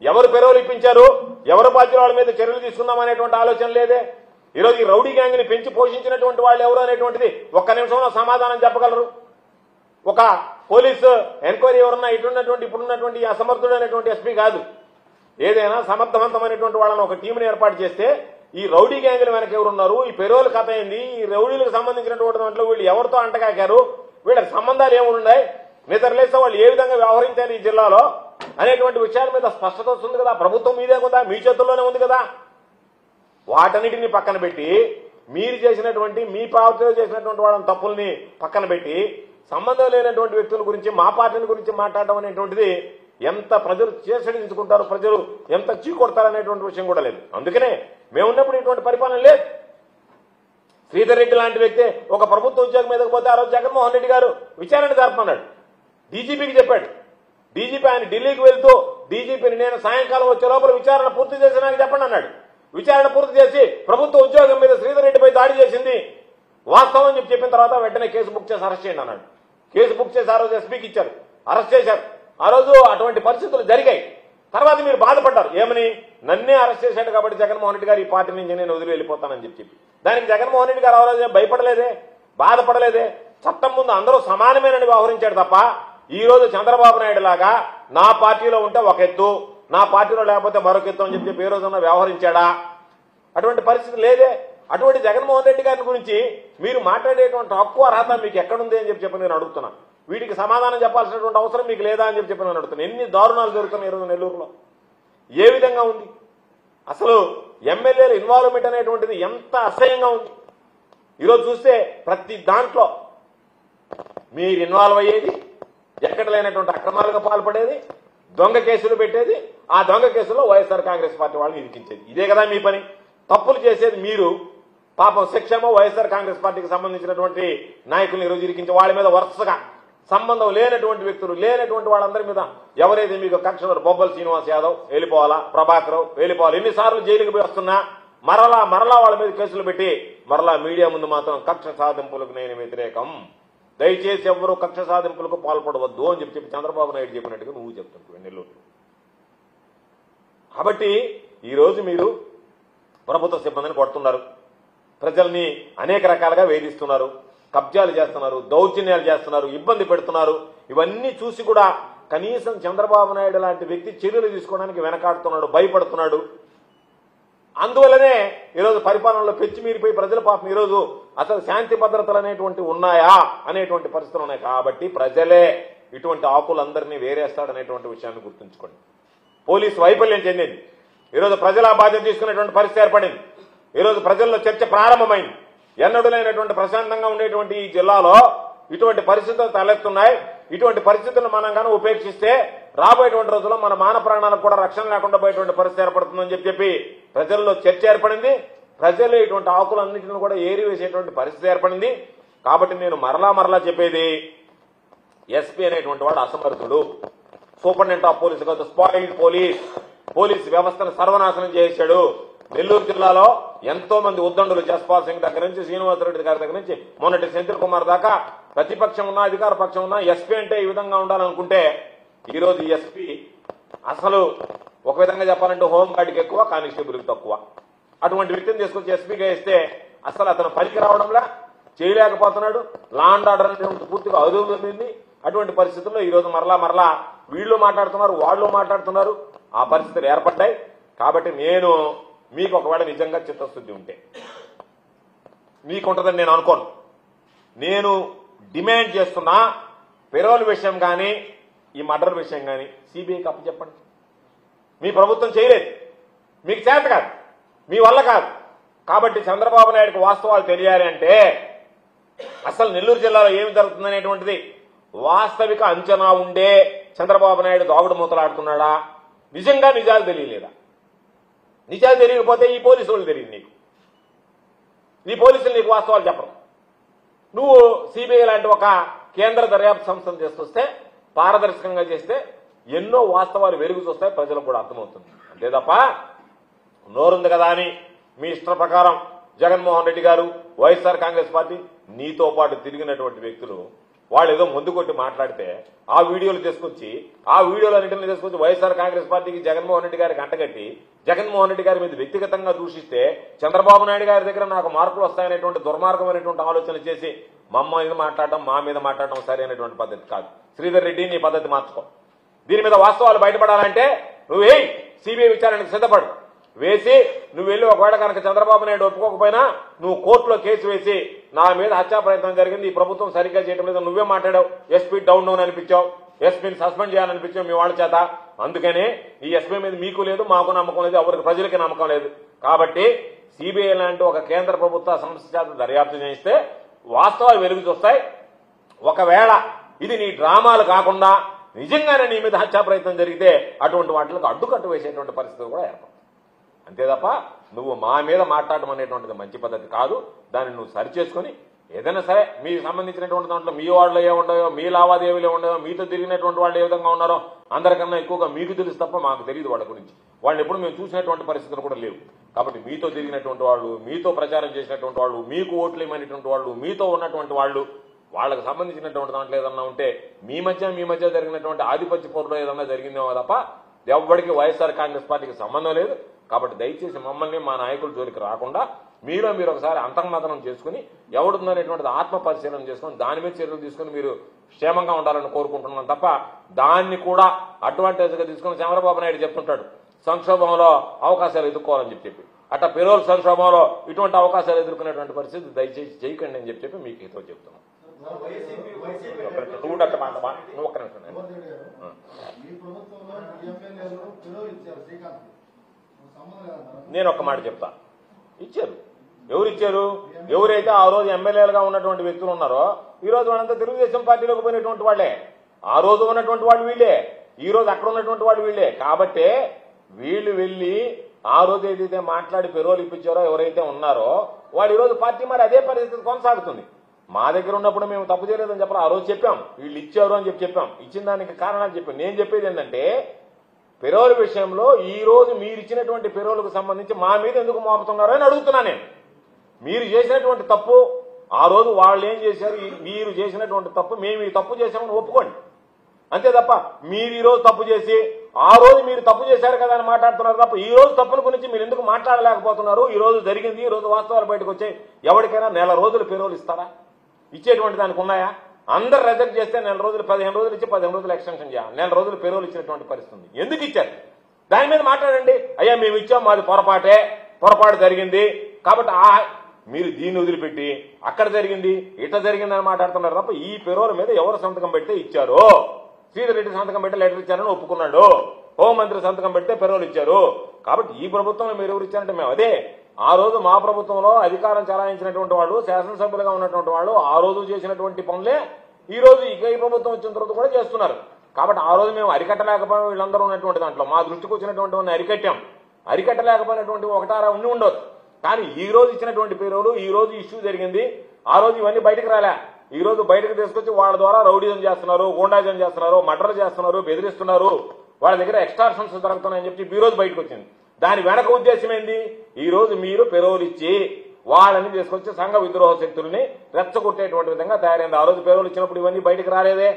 ఎవరు పెరోలు ఇప్పించారు, ఎవరు బాధ్యులు వాళ్ళ మీద చర్యలు తీసుకుందామనేటువంటి ఆలోచన లేదే. ఈరోజు ఈ రౌడీ గ్యాంగ్ ని పెంచి పోషించినటువంటి వాళ్ళు ఎవరు అనేటువంటిది ఒక్క నిమిషంలో సమాధానం చెప్పగలరు. ఒక పోలీసు ఎంక్వైరీ ఎవరన్నా ఇప్పుడున్నటువంటి అసమర్థుడైనటువంటి ఎస్పీ కాదు. ఏదైనా సమర్థవంతమైనటువంటి వాళ్ళని ఒక టీంని ఏర్పాటు చేస్తే ఈ రౌడీ గ్యాంగుల వెనక ఎవరున్నారు, ఈ పెరోలు కథ ఏంది, ఈ రౌడీలకు సంబంధించినటువంటి దాంట్లో వీళ్ళు ఎవరితో అంటగాకారు, వీళ్ళకి సంబంధాలు ఏమున్నాయి, నిద్రలేస్తే వాళ్ళు ఏ విధంగా వ్యవహరించారు ఈ జిల్లాలో అనేటువంటి విషయాల మీద స్పష్టత వస్తుంది కదా. ప్రభుత్వం మీదే ఉందా, మీ చేతుల్లోనే ఉంది కదా. వాటన్నిటిని పక్కన పెట్టి మీరు చేసినటువంటి, మీ పార్టీలో చేసినటువంటి వాళ్ళని తప్పుల్ని పక్కన పెట్టి సంబంధం లేనటువంటి వ్యక్తుల గురించి, మా పార్టీల గురించి మాట్లాడడం అనేటువంటిది ఎంత ప్రజలు చేసడించుకుంటారు, ప్రజలు ఎంత చీకొడతారనేటువంటి విషయం కూడా లేదు. అందుకనే మేమున్నప్పుడు ఇటువంటి పరిపాలన లేదు. శ్రీధర్ రెడ్డి లాంటి వ్యక్తి ఒక ప్రభుత్వ ఉద్యోగం మీదకి పోతే ఆ రోజు జగన్మోహన్ రెడ్డి గారు విచారణ జరపమన్నాడు. డీజీపీకి చెప్పాడు. డీజీపీ ఆయన ఢిల్లీకి వెళ్తూ డీజీపీని నేను సాయంకాలం వచ్చే లోపల విచారణ పూర్తి చేసి నాకు చెప్పండి అన్నాడు. విచారణ పూర్తి చేసి ప్రభుత్వ ఉద్యోగం మీద శ్రీధర్ రెడ్డిపై దాడి చేసింది వాస్తవం అని చెప్పిన తర్వాత వెంటనే కేసు బుక్ చేసి అరెస్ట్ చేయండి అన్నాడు. కేసు బుక్ చేసి ఆ రోజు ఎస్పీకి ఇచ్చారు, అరెస్ట్ చేశారు. ఆ రోజు అటువంటి పరిస్థితులు జరిగాయి. తర్వాత మీరు బాధపడ్డారు. ఏమని? నన్నే అరెస్ట్ చేశాడు కాబట్టి జగన్మోహన్ రెడ్డి గారు ఈ పార్టీ నుంచి నేను వదిలి వెళ్ళిపోతానని చెప్పి. దానికి జగన్మోహన్ రెడ్డి గారు ఎవరైనా భయపడలేదే, బాధపడలేదే. చట్టం ముందు అందరూ సమానమేనని వ్యవహరించాడు తప్ప ఈ రోజు చంద్రబాబు నాయుడు లాగా నా పార్టీలో ఉంటే ఒక ఎత్తు, నా పార్టీలో లేకపోతే మరొక ఎత్తు అని చెప్పి ఏ రోజున్నా వ్యవహరించాడా? అటువంటి పరిస్థితి లేదే. అటువంటి జగన్మోహన్ రెడ్డి గారి గురించి మీరు మాట్లాడేటువంటి హక్కు అర్హత మీకు ఎక్కడుంది అని చెప్పి నేను అడుగుతున్నాను. వీటికి సమాధానం చెప్పాల్సినటువంటి అవసరం మీకు లేదా అని చెప్పి నేను అడుగుతున్నాను. ఎన్ని దారుణాలు జరుగుతున్నాయి ఈరోజు నెల్లూరులో, ఏ విధంగా ఉంది అసలు ఎమ్మెల్యేల ఇన్వాల్వ్మెంట్ అనేటువంటిది ఎంత అసహ్యంగా ఉంది. ఈరోజు చూస్తే ప్రతి దాంట్లో మీరు ఇన్వాల్వ్ అయ్యేది, ఎక్కడ లేనటువంటి అక్రమాలకు పాల్పడేది, దొంగ కేసులు పెట్టేది, ఆ దొంగ కేసులో వైఎస్ఆర్ కాంగ్రెస్ పార్టీ వాళ్ళని ఇరికించేది. ఇదే కదా మీ పని. తప్పులు చేసేది మీరు, పాపం శిక్షేమో వైఎస్ఆర్ కాంగ్రెస్ పార్టీకి సంబంధించినటువంటి నాయకులను ఈరోజు ఇరికించి వాళ్ళ మీద వరుసగా సంబంధం లేనటువంటి వ్యక్తులు, లేనటువంటి వాళ్ళందరి మీద ఎవరైతే మీకు కక్ష బొబ్బల శ్రీనివాస్ యాదవ్ వెళ్ళిపోవాలా, ప్రభాకర్ వెళ్ళిపోవాలి, ఎన్నిసార్లు జైలుకి పోయి వస్తున్నా మరలా వాళ్ళ మీద కేసులు పెట్టి మరలా మీడియా ముందు మాత్రం కక్ష సాధింపులకు నేను వ్యతిరేకం, దయచేసి ఎవరు కక్ష సాధింపులకు పాల్పడవద్దు అని చెప్పి చంద్రబాబు నాయుడు చెప్పినట్టుగా నువ్వు చెప్తుంటావు నెల్లూరు. కాబట్టి ఈరోజు మీరు ప్రభుత్వ సిబ్బందిని కొడుతున్నారు, ప్రజల్ని అనేక రకాలుగా వేధిస్తున్నారు, కబ్జాలు చేస్తున్నారు, దౌర్జన్యాలు చేస్తున్నారు, ఇబ్బంది పెడుతున్నారు. ఇవన్నీ చూసి కూడా కనీసం చంద్రబాబు నాయుడు లాంటి వ్యక్తి చర్యలు తీసుకోవడానికి వెనకాడుతున్నాడు, భయపడుతున్నాడు. అందువల్లనే ఈరోజు పరిపాలనలో పెచ్చిమీరిపోయి ప్రజల పాపం ఈరోజు అసలు శాంతి భద్రతలు అనేటువంటి ఉన్నాయా అనేటువంటి పరిస్థితులు ఉన్నాయి. కాబట్టి ప్రజలే ఇటువంటి ఆకులందరినీ వేరేస్తాడనేటువంటి విషయాన్ని గుర్తుంచుకోండి. పోలీసు వైఫల్యం చెందింది, ఈరోజు ప్రజల బాధ్యత తీసుకునేటువంటి పరిస్థితి ఏర్పడింది. ఈరోజు ప్రజల్లో చర్చ ప్రారంభమైంది. ఎన్నడూ లేనటువంటి ప్రశాంతంగా ఉండేటువంటి ఈ జిల్లాలో ఇటువంటి పరిస్థితులు తలెత్తున్నాయి. ఇటువంటి పరిస్థితులను మనం కానీ ఉపేక్షిస్తే రాబోయేటువంటి రోజుల్లో మన మాన ప్రాణాలకు కూడా రక్షణ లేకుండా పోయేటువంటి పరిస్థితి ఏర్పడుతుందని చెప్పి ప్రజల్లో చర్చ ఏర్పడింది. ప్రజలు ఇటువంటి ఆకులన్నింటిని కూడా ఏరివేసేటువంటి పరిస్థితి ఏర్పడింది. కాబట్టి నేను మరలా చెప్పేది, ఎస్పీ అనేటువంటి వాడు అసమర్థుడు, సూపరింటెండెంట్ ఆఫ్ పోలీస్ కాదు, స్పాయిల్డ్ పోలీస్ వ్యవస్థను సర్వనాశనం చేశాడు. నెల్లూరు జిల్లాలో ఎంతో మంది ఉద్దండులు, జస్పాల్ సింగ్ దగ్గర నుంచి శ్రీనివాసరెడ్డి గారి దగ్గర నుంచి మొన్నటి సెంథిల్ కుమార్ దాకా ప్రతిపక్షం ఉన్నా అధికార పక్షం ఉన్నా ఎస్పీ అంటే ఈ విధంగా ఉండాలనుకుంటే ఈరోజు ఎస్పీ అసలు ఒక విధంగా చెప్పాలంటే హోంగార్డుకి ఎక్కువ, కానిస్టేబుల్కి తక్కువ. అటువంటి వ్యక్తిని తీసుకొచ్చి ఎస్పీగా ఇస్తే అసలు అతను పనికి రావడంలా, చేయలేకపోతున్నాడు. లా అండ్ ఆర్డర్ అనేది పూర్తిగా అదుపుంది. అటువంటి పరిస్థితుల్లో ఈరోజు మరలా వీళ్ళు మాట్లాడుతున్నారు, వాళ్ళు మాట్లాడుతున్నారు, ఆ పరిస్థితులు ఏర్పడ్డాయి. కాబట్టి నేను మీకు ఒకవేళ నిజంగా చిత్తశుద్ధి ఉంటే మీకుంటుందని నేను అనుకోను. నేను డిమాండ్ చేస్తున్నా పెరోల్ విషయం కానీ ఈ మర్డర్ విషయం కానీ సిబిఐకి అప్పచెప్పండి. మీ ప్రభుత్వం చేయలేదు, మీకు చేత కాదు, మీ వల్ల కాదు. కాబట్టి చంద్రబాబు నాయుడుకి వాస్తవాలు తెలియాలి అంటే అసలు నెల్లూరు జిల్లాలో ఏమి జరుగుతుందనేటువంటిది వాస్తవిక అంచనా ఉండే చంద్రబాబు నాయుడు దాగుడు మూతలాడుతున్నాడా, నిజంగా నిజాలు తెలియలేదా? నిజాలు తెలియకపోతే ఈ పోలీసు వాళ్ళు తెలియదు నీకు, ఈ పోలీసులు నీకు వాస్తవాలు చెప్పరు. నువ్వు సిబిఐ లాంటి ఒక కేంద్ర దర్యాప్తు సంస్థను చేసుకొస్తే, పారదర్శకంగా చేస్తే ఎన్నో వాస్తవాలు వెలుగు చూస్తాయి, ప్రజలకు కూడా అర్థమవుతుంది. అంతే తప్ప నోరుంది కదా అని మీ ఇష్ట ప్రకారం జగన్మోహన్ రెడ్డి గారు, వైఎస్ఆర్ కాంగ్రెస్ పార్టీ నీతో పాటు తిరిగినటువంటి వ్యక్తులు వాళ్ళు ఏదో ముందు కొట్టి మాట్లాడితే ఆ వీడియోలు తీసుకొచ్చి వైఎస్ఆర్ కాంగ్రెస్ పార్టీకి జగన్మోహన్ రెడ్డి గారికి అంటగట్టి జగన్మోహన్ రెడ్డి గారి మీద వ్యక్తిగతంగా దూషిస్తే చంద్రబాబు నాయుడు గారి దగ్గర నాకు మార్కులు వస్తాయనేటువంటి దుర్మార్గమైనటువంటి ఆలోచన చేసి మా మీద మాట్లాడడం సరైనటువంటి పద్ధతి కాదు. శ్రీధర్ రెడ్డి, నీ పద్ధతి మార్చుకో. దీని మీద వాస్తవాలు బయటపడాలంటే నువ్వే సిబిఐ విచారణకు సిద్ధపడు. వేసి నువ్వు వెళ్ళి ఒకవేళ కనుక చంద్రబాబు నాయుడు ఒప్పుకోకపోయినా నువ్వు కోర్టులో కేసు వేసి నా మీద హత్యా ప్రయత్నం జరిగింది, ఈ ప్రభుత్వం సరిగ్గా చేయడం లేదు, నువ్వే మాట్లాడావు, ఎస్పీ డౌన్ అనిపించావు, ఎస్పీని సస్పెండ్ చేయాలనిపించావు మీ వాళ్ళ చేత. అందుకనే ఈ ఎస్పీ మీద మీకు లేదు, మాకు నమ్మకం లేదు, ఎవరికి ప్రజలకి నమ్మకం లేదు. కాబట్టి సిబిఐ లాంటి ఒక కేంద్ర ప్రభుత్వ సంస్థ చేత దర్యాప్తు చేయిస్తే వాస్తవాలు వెలుగు చూస్తాయి. ఒకవేళ ఇది నీ డ్రామాలు కాకుండా నిజంగానే నీ మీద హత్యా ప్రయత్నం జరిగితే అటువంటి వాటికి అడ్డుకట్టు వేసేటువంటి పరిస్థితులు కూడా ఏర్పడతాయి. అంతే తప్ప నువ్వు మా మీద మాట్లాడడం అనేటువంటిది మంచి పద్ధతి కాదు. దాన్ని నువ్వు సరిచేసుకుని ఏదైనా సరే మీకు సంబంధించినటువంటి దాంట్లో మీ వాళ్ళు ఏముండయో, మీ లావాదేవీలు ఏముండయో, మీతో తిరిగినటువంటి వాళ్ళు ఏ విధంగా ఉన్నారో అందరికన్నా ఎక్కువగా మీకు తెలుసు తప్ప మాకు తెలియదు వాళ్ళ గురించి. వాళ్ళని ఎప్పుడు మేము చూసినటువంటి పరిస్థితులు కూడా లేవు. కాబట్టి మీతో తిరిగినటువంటి వాళ్ళు, మీతో ప్రచారం చేసినటువంటి వాళ్ళు, మీకు ఓట్లు ఇవ్వనటువంటి వాళ్ళు, మీతో ఉన్నటువంటి వాళ్ళు, వాళ్ళకి సంబంధించినటువంటి దాంట్లో ఏదన్నా ఉంటే మీ మధ్య జరిగినటువంటి ఆధిపత్య పోరులో ఏదన్నా జరిగిందేమో తప్ప ఎవ్వడికి వైఎస్ఆర్ కాంగ్రెస్ పార్టీకి సంబంధం లేదు. కాబట్టి దయచేసి మమ్మల్ని మా నాయకుల జోలికి రాకుండా మీరు ఒకసారి అంతర్మతనం చేసుకుని ఎవడుందనేటువంటిది ఆత్మ పరిశీలన చేసుకుని దాని మీద చర్యలు తీసుకుని మీరు క్షేమంగా ఉండాలని కోరుకుంటున్నాం తప్ప దాన్ని కూడా అడ్వాంటేజ్గా తీసుకుని చంద్రబాబు నాయుడు చెప్తుంటాడు సంక్షోభంలో అవకాశాలు ఎదుర్కోవాలని చెప్పి. అట్లా పెరోల్ సంక్షోభంలో ఇటువంటి అవకాశాలు ఎదుర్కొనేటువంటి పరిస్థితి దయచేసి చేయకండి అని చెప్పి మీకు హితో చెప్తున్నాం. నువ్వు ఒక్క నిమిషం. నేను ఒక్క మాట చెప్తా, ఇచ్చారు. ఎవరిచ్చారు? ఎవరైతే ఆ రోజు ఎమ్మెల్యేలుగా ఉన్నటువంటి వ్యక్తులు ఉన్నారో ఈ రోజు వాళ్ళంతా తెలుగుదేశం పార్టీలోకి పోయినటువంటి వాళ్లే. ఆ రోజు ఉన్నటువంటి వాళ్ళు వీళ్లే, ఈ రోజు అక్కడ ఉన్నటువంటి వాళ్ళు వీళ్లే. కాబట్టే వీళ్ళు వెళ్లి ఆ రోజు ఏదైతే మాట్లాడి పెరోలు ఇప్పించారో ఎవరైతే ఉన్నారో వాళ్ళు ఈ రోజు పార్టీ మరి అదే పరిస్థితి కొనసాగుతుంది. మా దగ్గర ఉన్నప్పుడు మేము తప్పు చేయలేదని చెప్పాలి. ఆ రోజు చెప్పాం, వీళ్ళు ఇచ్చారు అని చెప్పాం. ఇచ్చిన దానికి కారణాలు చెప్పాం. నేను చెప్పేది ఏంటంటే, పెరోల్ విషయంలో ఈ రోజు మీరు ఇచ్చినటువంటి పెరోల్కు సంబంధించి మా మీద ఎందుకు మోపుతున్నారు అని అడుగుతున్నా నేను. మీరు చేసినటువంటి తప్పు, ఆ రోజు వాళ్ళు ఏం చేశారు, మీరు చేసినటువంటి తప్పు, మేము ఈ తప్పు చేశామని ఒప్పుకోండి. అంతే తప్ప మీరు ఈ రోజు తప్పు చేసి ఆ రోజు మీరు తప్పు చేశారు కదా అని మాట్లాడుతున్నారు తప్ప ఈ రోజు తప్పుల గురించి మీరు ఎందుకు మాట్లాడలేకపోతున్నారు? ఈ రోజు జరిగింది, ఈ రోజు వాస్తవాలు బయటకు వచ్చాయి. ఎవరికైనా నెల రోజులు పెరోల్ ఇస్తారా? ఇచ్చేటువంటి దానికి ఉన్నాయా? అందరు రిజెక్ట్ చేస్తే నెల రోజులు 15 రోజులు ఇచ్చి 15 రోజులు ఎక్స్టెన్షన్ చేయాలి. నెల రోజులు పెరోల్ ఇచ్చినటువంటి పరిస్థితి ఎందుకు ఇచ్చారు? దాని మీద మాట్లాడండి. అయ్యా మేము ఇచ్చాం, మాది పొరపాటు జరిగింది కాబట్టి మీరు దీన్ని వదిలిపెట్టి అక్కడ జరిగింది ఇట్లా జరిగిందని మాట్లాడుతున్నారు తప్ప ఈ పెరోల్ మీద ఎవరు సంతకం పెడితే ఇచ్చారు? శ్రీధర్ రెడ్డి సంతకం పెట్టి లెటర్ ఇచ్చారని ఒప్పుకున్నాడు. హోంమంత్రి సంతకం పెడితే పెరోల్ ఇచ్చారు. కాబట్టి ఈ ప్రభుత్వంలో మీరు ఎవరు ఇచ్చారంటే మేము అదే. ఆ రోజు మా ప్రభుత్వంలో అధికారం చలాయించినటువంటి వాళ్ళు, శాసనసభ్యులుగా ఉన్నటువంటి వాళ్ళు ఆ రోజు చేసినటువంటి పనులే ఈ రోజు ఈ ప్రభుత్వం వచ్చిన తర్వాత కూడా చేస్తున్నారు. కాబట్టి ఆ రోజు మేము అరికట్టలేకపోయినా వీళ్ళందరూ ఉన్నటువంటి దాంట్లో మా దృష్టికి వచ్చినటువంటి అరికట్టాం. అరికట్టలేకపోయినటువంటి ఒకటారా ఉండదు. కానీ ఈ రోజు ఇచ్చినటువంటి పేరోలు, ఈ రోజు ఇష్యూ జరిగింది, ఆ రోజు ఇవన్నీ బయటకు రాలే. ఈ రోజు బయటకు తీసుకొచ్చి వాళ్ళ ద్వారా రౌడీజం చేస్తున్నారు, గూండాజం చేస్తున్నారు, మర్డర్ చేస్తున్నారు, బెదిరిస్తున్నారు, వాళ్ళ దగ్గర ఎక్స్టార్షన్స్ జరుగుతున్నాయని చెప్పి ఈ రోజు బయటకు వచ్చింది. దాని వెనక ఉద్దేశం ఏంది? ఈ రోజు మీరు పెరోలు ఇచ్చి వాళ్ళని తీసుకొచ్చి సంఘ విద్రోహ శక్తుల్ని రెచ్చగొట్టేటువంటి విధంగా తయారైంది. ఆ రోజు పెరోలు ఇచ్చినప్పుడు ఇవన్నీ బయటకు రాలేదే,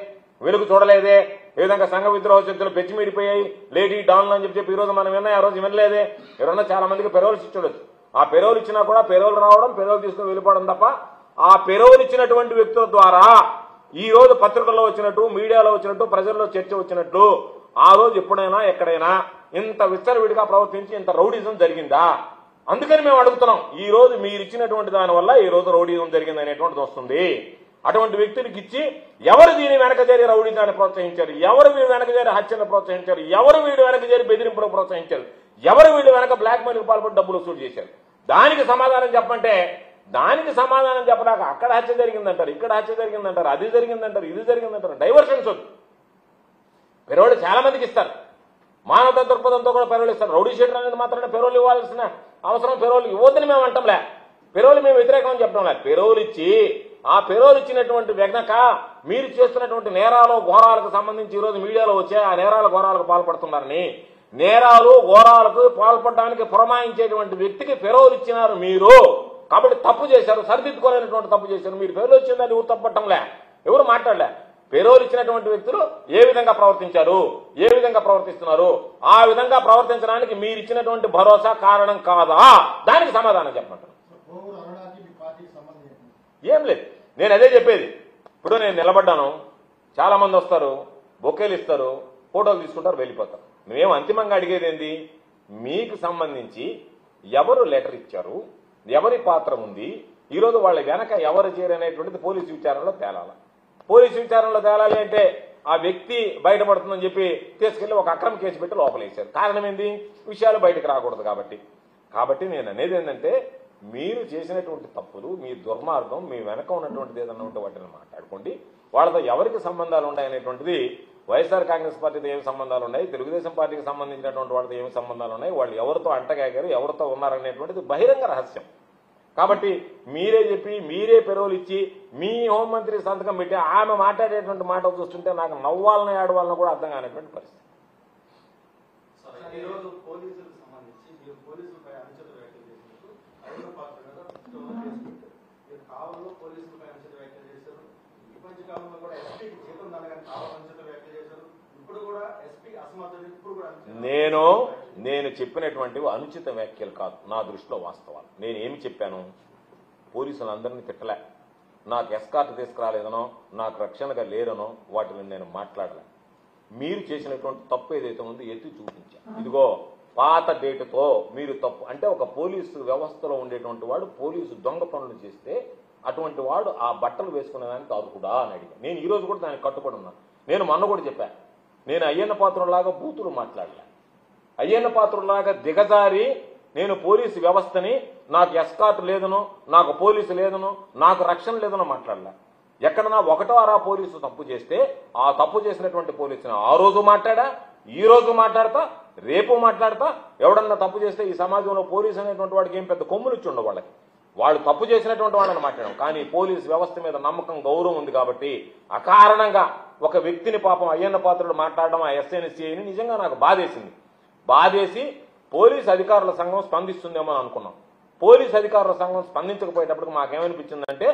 వెలుగు చూడలేదే. ఏ విధంగా సంఘ విద్రోహ శక్తులు పెచ్చిమిడిపోయాయి, లేడీ డాన్లు అని చెప్పి ఈ రోజు మనం విన్నాయి, ఆ రోజు వినలేదే. ఎవరన్నా చాలా మందికి పెరోల్స్ ఇచ్చుండొచ్చు. ఆ పెరోల్ ఇచ్చినా కూడా పెరోల్ రావడం, పెరోల్ తీసుకుని వెళ్ళిపోవడం తప్ప ఆ పెరోల్ ఇచ్చినటువంటి వ్యక్తుల ద్వారా ఈ రోజు పత్రికల్లో వచ్చినట్టు, మీడియాలో వచ్చినట్టు, ప్రజల్లో చర్చ వచ్చినట్టు ఆ రోజు ఎప్పుడైనా ఎక్కడైనా ఇంత విచ్చలవిడిగా ప్రవర్తించి ఇంత రౌడీజం జరిగిందా? అందుకని మేము అడుగుతున్నాం. ఈ రోజు మీరు ఇచ్చినటువంటి దానివల్ల ఈ రోజు రౌడీజం జరిగింది అనేటువంటిది వస్తుంది. అటువంటి వ్యక్తులకు ఇచ్చి ఎవరు దీని వెనక చేరి రౌడీజాన్ని ప్రోత్సహించారు, ఎవరు వీడు వెనక చేరి హత్యను ప్రోత్సహించారు, ఎవరు వీడు వెనక చేరి బెదిరింపులకు ప్రోత్సహించారు, ఎవరు వీళ్ళు వెనక బ్లాక్ మెయిల్కి పాల్పడి డబ్బులు వసూలు చేశారు, దానికి సమాధానం చెప్పంటే దానికి సమాధానం చెప్పడాక అక్కడ హత్య జరిగిందంటారు, ఇక్కడ హత్య జరిగిందంటారు, అది జరిగిందంటారు, ఇది జరిగిందంటారు. డైవర్షన్స్ వద్దు. పెరోలు చాలా మందికి ఇస్తారు, మానవతా దృక్పథంతో కూడా పెరోలు ఇస్తారు. రౌడీ షీటర్ అనేది మాత్రమే పెరోలు ఇవ్వాల్సిన అవసరం పెరోలు ఇవ్వద్దని మేము అంటాంలే. పెరోలు మేము వ్యతిరేకమని చెప్పడంలే. పెరోలు ఇచ్చి ఆ పెరోలు ఇచ్చినటువంటి వెనక మీరు చేస్తున్నటువంటి నేరాలు ఘోరాలకు సంబంధించి ఈరోజు మీడియాలో వచ్చే ఆ నేరాల ఘోరాలకు పాల్పడుతున్నారని, నేరాలు ఘోరాలకు పాల్పడడానికి పురమాయించేటువంటి వ్యక్తికి పెరోలు ఇచ్చినారు మీరు. కాబట్టి తప్పు చేశారు, సరిదిద్దుకోలేనటువంటి తప్పు చేశారు. మీరు పెరోలు ఇచ్చిందని ఎవరు తప్పట్టంలే, ఎవరు మాట్లాడలే. పెరోలు ఇచ్చినటువంటి వ్యక్తులు ఏ విధంగా ప్రవర్తించారు, ఏ విధంగా ప్రవర్తిస్తున్నారు, ఆ విధంగా ప్రవర్తించడానికి మీరు ఇచ్చినటువంటి భరోసా కారణం కాదా? దానికి సమాధానం చెప్పమంటారు. ఏం లేదు, నేను అదే చెప్పేది. ఇప్పుడు నేను నిలబడ్డాను, చాలా మంది వస్తారు, బొకేలు ఇస్తారు, ఫోటోలు తీసుకుంటారు, వెళ్ళిపోతారు. మేము అంతిమంగా అడిగేది ఏంది? మీకు సంబంధించి ఎవరు లెటర్ ఇచ్చారు, ఎవరి పాత్ర ఉంది, ఈరోజు వాళ్ళ వెనక ఎవరు చేరనేటువంటిది పోలీసు విచారణలో తేలాలి. పోలీసు విచారణలో తేలాలి అంటే ఆ వ్యక్తి బయటపడుతుందని చెప్పి తీసుకెళ్లి ఒక అక్రమ కేసు పెట్టి లోపలేశారు. కారణం ఏంది? విషయాలు బయటకు రాకూడదు కాబట్టి నేను అనేది ఏంటంటే, మీరు చేసినటువంటి తప్పులు, మీ దుర్మార్గం, మీ వెనక ఉన్నటువంటిది ఏదన్నా ఉంటే వాటిని మాట్లాడుకోండి. వాళ్ళతో ఎవరికి సంబంధాలు ఉన్నాయనేటువంటిది, వైఎస్ఆర్ కాంగ్రెస్ పార్టీతో ఏమి సంబంధాలు ఉన్నాయి, తెలుగుదేశం పార్టీకి సంబంధించినటువంటి వాళ్ళతో ఏమి సంబంధాలు ఉన్నాయి, వాళ్ళు ఎవరితో అంటగాగారు, ఎవరితో ఉన్నారనేటువంటిది బహిరంగ రహస్యం. కాబట్టి మీరే చెప్పి మీరే పెరోలు ఇచ్చి మీ హోంమంత్రి సంతకం పెట్టి ఆమె మాట్లాడేటువంటి మాట చూస్తుంటే నాకు నవ్వాలని ఆడవాళ్ళని కూడా అర్థం కానటువంటి పరిస్థితి. నేను చెప్పినటువంటివి అనుచిత వ్యాఖ్యలు కాదు, నా దృష్టిలో వాస్తవాలు. నేనేమి చెప్పాను? పోలీసులందరినీ తిట్టలే, నాకు ఎస్కార్ట్ తీసుకురాలేదనో, నాకు రక్షణగా లేరనో వాటిని నేను మాట్లాడలే. మీరు చేసినటువంటి తప్పు ఏదైతే ఉందో ఎత్తి చూపించాను. ఇదిగో పాత డేటుతో మీరు తప్పు అంటే, ఒక పోలీసు వ్యవస్థలో ఉండేటువంటి వాడు పోలీసు దొంగ పనులు చేస్తే అటువంటి వాడు ఆ బట్టలు వేసుకునేదానికి అర్హుడా అని అడిగా. నేను ఈ రోజు కూడా దానికి కట్టుబడి ఉన్నాను. నేను మొన్న కూడా చెప్పాను, నేను అయ్యన్న పాత్రలాగా బూతులు మాట్లాడలే, అయ్యన్న పాత్రలాగా దిగజారి నేను పోలీసు వ్యవస్థని నాకు ఎస్కార్ట్ లేదనో, నాకు పోలీసు లేదనో, నాకు రక్షణ లేదనో మాట్లాడలే. ఎక్కడన్నా ఒకటో అరా పోలీసు తప్పు చేస్తే ఆ తప్పు చేసినటువంటి పోలీసుని ఆ రోజు మాట్లాడా, ఈ రోజు మాట్లాడతా, రేపు మాట్లాడతా. ఎవడన్నా తప్పు చేస్తే ఈ సమాజంలో పోలీసు అనేటువంటి వాడికి ఏం పెద్ద కొమ్ములు ఇచ్చి ఉండవు. వాళ్ళకి వాళ్ళు తప్పు చేసినటువంటి వాళ్ళని మాట్లాడాం. కానీ పోలీసు వ్యవస్థ మీద నమ్మకం, గౌరవం ఉంది కాబట్టి అకారణంగా ఒక వ్యక్తిని పాపం అయ్యన్న పాత్రుడు మాట్లాడడం ఆ ఎస్ఐని సిఐని నిజంగా నాకు బాధేసి పోలీసు అధికారుల సంఘం స్పందిస్తుందేమో అనుకున్నాం. పోలీసు అధికారుల సంఘం స్పందించకపోయేటప్పటికి మాకేమనిపించిందంటే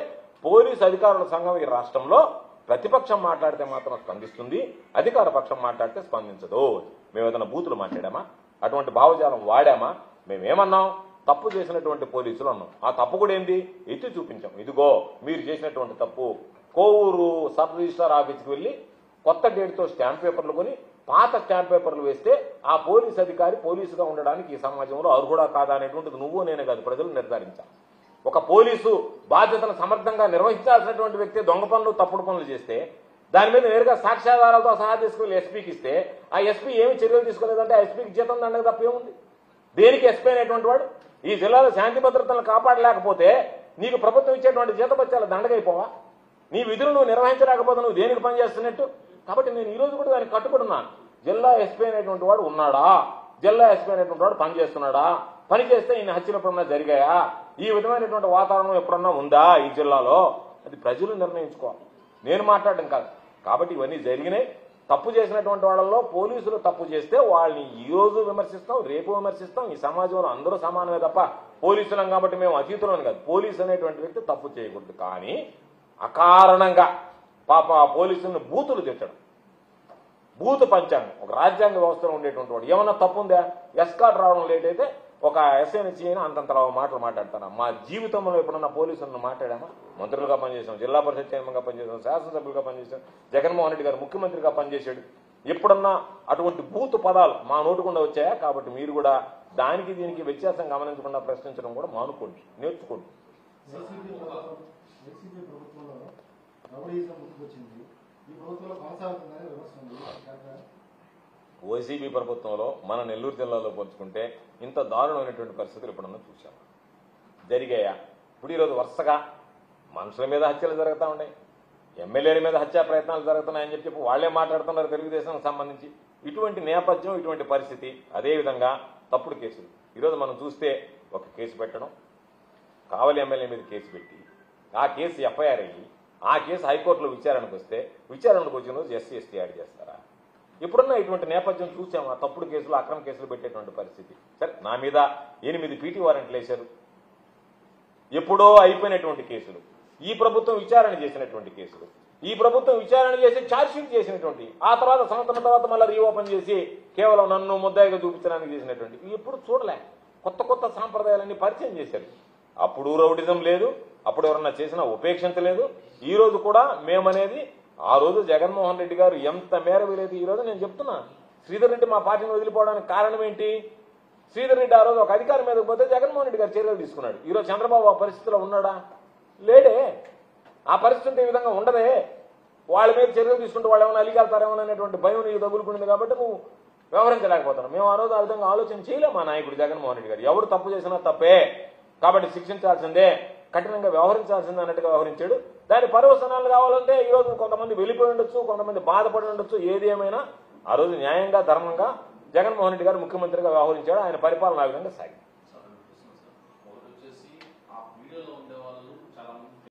పోలీసు అధికారుల సంఘం ఈ రాష్ట్రంలో ప్రతిపక్షం మాట్లాడితే మాత్రం స్పందిస్తుంది, అధికార పక్షం మాట్లాడితే స్పందించదు. మేము ఏదైనా బూతులు మాట్లాడామా, అటువంటి భావజాలం వాడామా? మేమేమన్నాం? తప్పు చేసినటువంటి పోలీసులు అన్నాం. ఆ తప్పు కూడా ఏంది ఎత్తి చూపించాం. ఇదిగో మీరు చేసినటువంటి తప్పు. కోవూరు సబ్ రిజిస్ట్రార్ ఆఫీస్కి వెళ్ళి కొత్త డేట్తో స్టాంప్ పేపర్లు కొని పాత స్టాంప్ పేపర్లు వేస్తే ఆ పోలీస్ అధికారి పోలీసుగా ఉండడానికి ఈ సమాజంలో అర్హుడా కాదా అనేటువంటిది నువ్వు నేనే కాదు ప్రజలు నిర్ధారించాలి. ఒక పోలీసు బాధ్యతను సమర్థంగా నిర్వహించాల్సినటువంటి వ్యక్తి దొంగ పనులు, తప్పుడు పనులు చేస్తే దాని మీద నేరుగా సాక్ష్యాధారాలతో సహా తీసుకువెళ్ళి ఎస్పీకి ఇస్తే ఆ ఎస్పీ ఏమి చర్యలు తీసుకోలేదంటే ఆ ఎస్పీకి జీతం దండగ తప్పేముంది? దేనికి ఎస్పీ అనేటువంటి వాడు ఈ జిల్లాలో శాంతి భద్రతలను కాపాడలేకపోతే నీకు ప్రభుత్వం ఇచ్చేటువంటి జీతపత్యాల దండగైపోవా? నీ విధులు నువ్వు నిర్వహించలేకపోతే నువ్వు దేనికి పనిచేస్తున్నట్టు? కాబట్టి నేను ఈ రోజు కూడా దానికి కట్టుబడున్నాను. జిల్లా ఎస్పీ అనేటువంటి వాడు ఉన్నాడా, జిల్లా ఎస్పీ అనేటువంటి వాడు పనిచేస్తున్నాడా, పని చేస్తే ఈయన హత్యలు ఎప్పుడన్నా జరిగాయా, ఈ విధమైనటువంటి వాతావరణం ఎప్పుడన్నా ఉందా ఈ జిల్లాలో, అది ప్రజలు నిర్ణయించుకోవాలి, నేను మాట్లాడడం కాదు. కాబట్టి ఇవన్నీ జరిగినాయి. తప్పు చేసినటువంటి వాళ్ళలో పోలీసులు తప్పు చేస్తే వాళ్ళని ఈ రోజు విమర్శిస్తాం, రేపు విమర్శిస్తాం. ఈ సమాజంలో అందరూ సమానమే తప్ప పోలీసులం కాబట్టి మేము అతీతులం కాదు. పోలీసు అనేటువంటి వ్యక్తి తప్పు చేయకూడదు. కానీ అకారణంగా పాప పోలీసులను బూతులు తిట్టడం, బూతు పంచాంగం, ఒక రాజ్యాంగ వ్యవస్థలో ఉండేటువంటి వాడు ఏమన్నా తప్పు ఉందా? ఎస్కాట్ రావడం లేట్ అయితే ఒక ఎస్ఐనిచ్చి అయినా అంతంతలా మాటలు మాట్లాడతాను. మా జీవితంలో ఎప్పుడన్నా పోలీసులను మాట్లాడామా? మంత్రులుగా పనిచేసాం, జిల్లా పరిషత్ చైర్మన్గా పనిచేసాం, శాసనసభ్యులుగా పనిచేసాం, జగన్మోహన్ రెడ్డి గారు ముఖ్యమంత్రిగా పనిచేశాడు. ఎప్పుడన్నా అటువంటి బూతు పదాలు మా నోటుకుండా వచ్చాయా? కాబట్టి మీరు కూడా దానికి దీనికి వ్యత్యాసం గమనించకుండా ప్రశ్నించడం కూడా మానుకోండి, నేర్చుకోండి. వైసీపీ ప్రభుత్వంలో మన నెల్లూరు జిల్లాలో పోల్చుకుంటే ఇంత దారుణమైనటువంటి పరిస్థితులు ఎప్పుడన్నా చూసాం జరిగాయా? ఇప్పుడు ఈరోజు వరుసగా మనుషుల మీద హత్యలు జరుగుతూ ఉన్నాయి, ఎమ్మెల్యేల మీద హత్యా ప్రయత్నాలు జరుగుతున్నాయని చెప్పి వాళ్లే మాట్లాడుతున్నారు తెలుగుదేశానికి సంబంధించి. ఇటువంటి నేపథ్యం, ఇటువంటి పరిస్థితి, అదేవిధంగా తప్పుడు కేసులు. ఈరోజు మనం చూస్తే ఒక కేసు పెట్టడం, కావలి ఎమ్మెల్యే మీద కేసు పెట్టి ఆ కేసు ఎఫ్ఐఆర్ అయ్యి ఆ కేసు హైకోర్టులో విచారణకు వస్తే విచారణకు వచ్చిన రోజు ఎస్సీ ఎస్టీ యాడ్ చేస్తారా? ఇప్పుడున్న ఇటువంటి నేపథ్యం చూసాము. ఆ తప్పుడు కేసులు, అక్రమ కేసులు పెట్టేటువంటి పరిస్థితి. సరే, నా మీద 8 పీటీ వారెంట్లు వేశారు, ఎప్పుడో అయిపోయినటువంటి కేసులు, ఈ ప్రభుత్వం విచారణ చేసినటువంటి కేసులు, ఈ ప్రభుత్వం విచారణ చేసి ఛార్జ్షీట్ చేసినటువంటి, ఆ తర్వాత సంవత్సరం తర్వాత మళ్ళీ రీఓపెన్ చేసి కేవలం నన్ను ముద్దాయిగా చూపించడానికి చేసినటువంటి, ఎప్పుడు చూడలే. కొత్త కొత్త సాంప్రదాయాలన్నీ పరిచయం చేశారు. అప్పుడు రౌడిజం లేదు, అప్పుడు ఎవరన్నా చేసినా ఉపేక్షించలేదు. ఈ రోజు కూడా మేమనేది ఆ రోజు జగన్మోహన్ రెడ్డి గారు ఎంత మేర వీలేదు. ఈ రోజు నేను చెప్తున్నా, శ్రీధర్ రెడ్డి మా పార్టీని వదిలిపోవడానికి కారణం ఏంటి? శ్రీధర్ రెడ్డి ఆ రోజు ఒక అధికారి మీదకి పోతే జగన్మోహన్ రెడ్డి గారు చర్యలు తీసుకున్నాడు. ఈరోజు చంద్రబాబు ఆ పరిస్థితిలో ఉన్నాడా? లేడే. ఆ పరిస్థితి ఈ విధంగా ఉండదే. వాళ్ళ మీద చర్యలు తీసుకుంటే వాళ్ళు ఏమైనా అలిగెళ్తారేమో అనేటువంటి భయం నీకు తగులుకుంది కాబట్టి నువ్వు వ్యవహరించలేకపోతున్నావు. మేము ఆ రోజు ఆ విధంగా ఆలోచన చేయలేము. మా నాయకుడు జగన్మోహన్ రెడ్డి గారు ఎవరు తప్పు చేసినా తప్పే కాబట్టి శిక్షించాల్సిందే, కఠినంగా వ్యవహరించాల్సిందే అన్నట్టుగా వ్యవహరించాడు. దాని పర్యవసనాలు కావాలంటే ఈ రోజు కొంతమంది వెళ్ళిపోయి ఉండొచ్చు, కొంతమంది బాధపడి ఉండొచ్చు. ఏది ఏమైనా ఆ రోజు న్యాయంగా, ధర్మంగా జగన్మోహన్ రెడ్డి గారు ముఖ్యమంత్రిగా వ్యవహరించాడు. ఆయన పరిపాలన ఆ విధంగా సాగింది.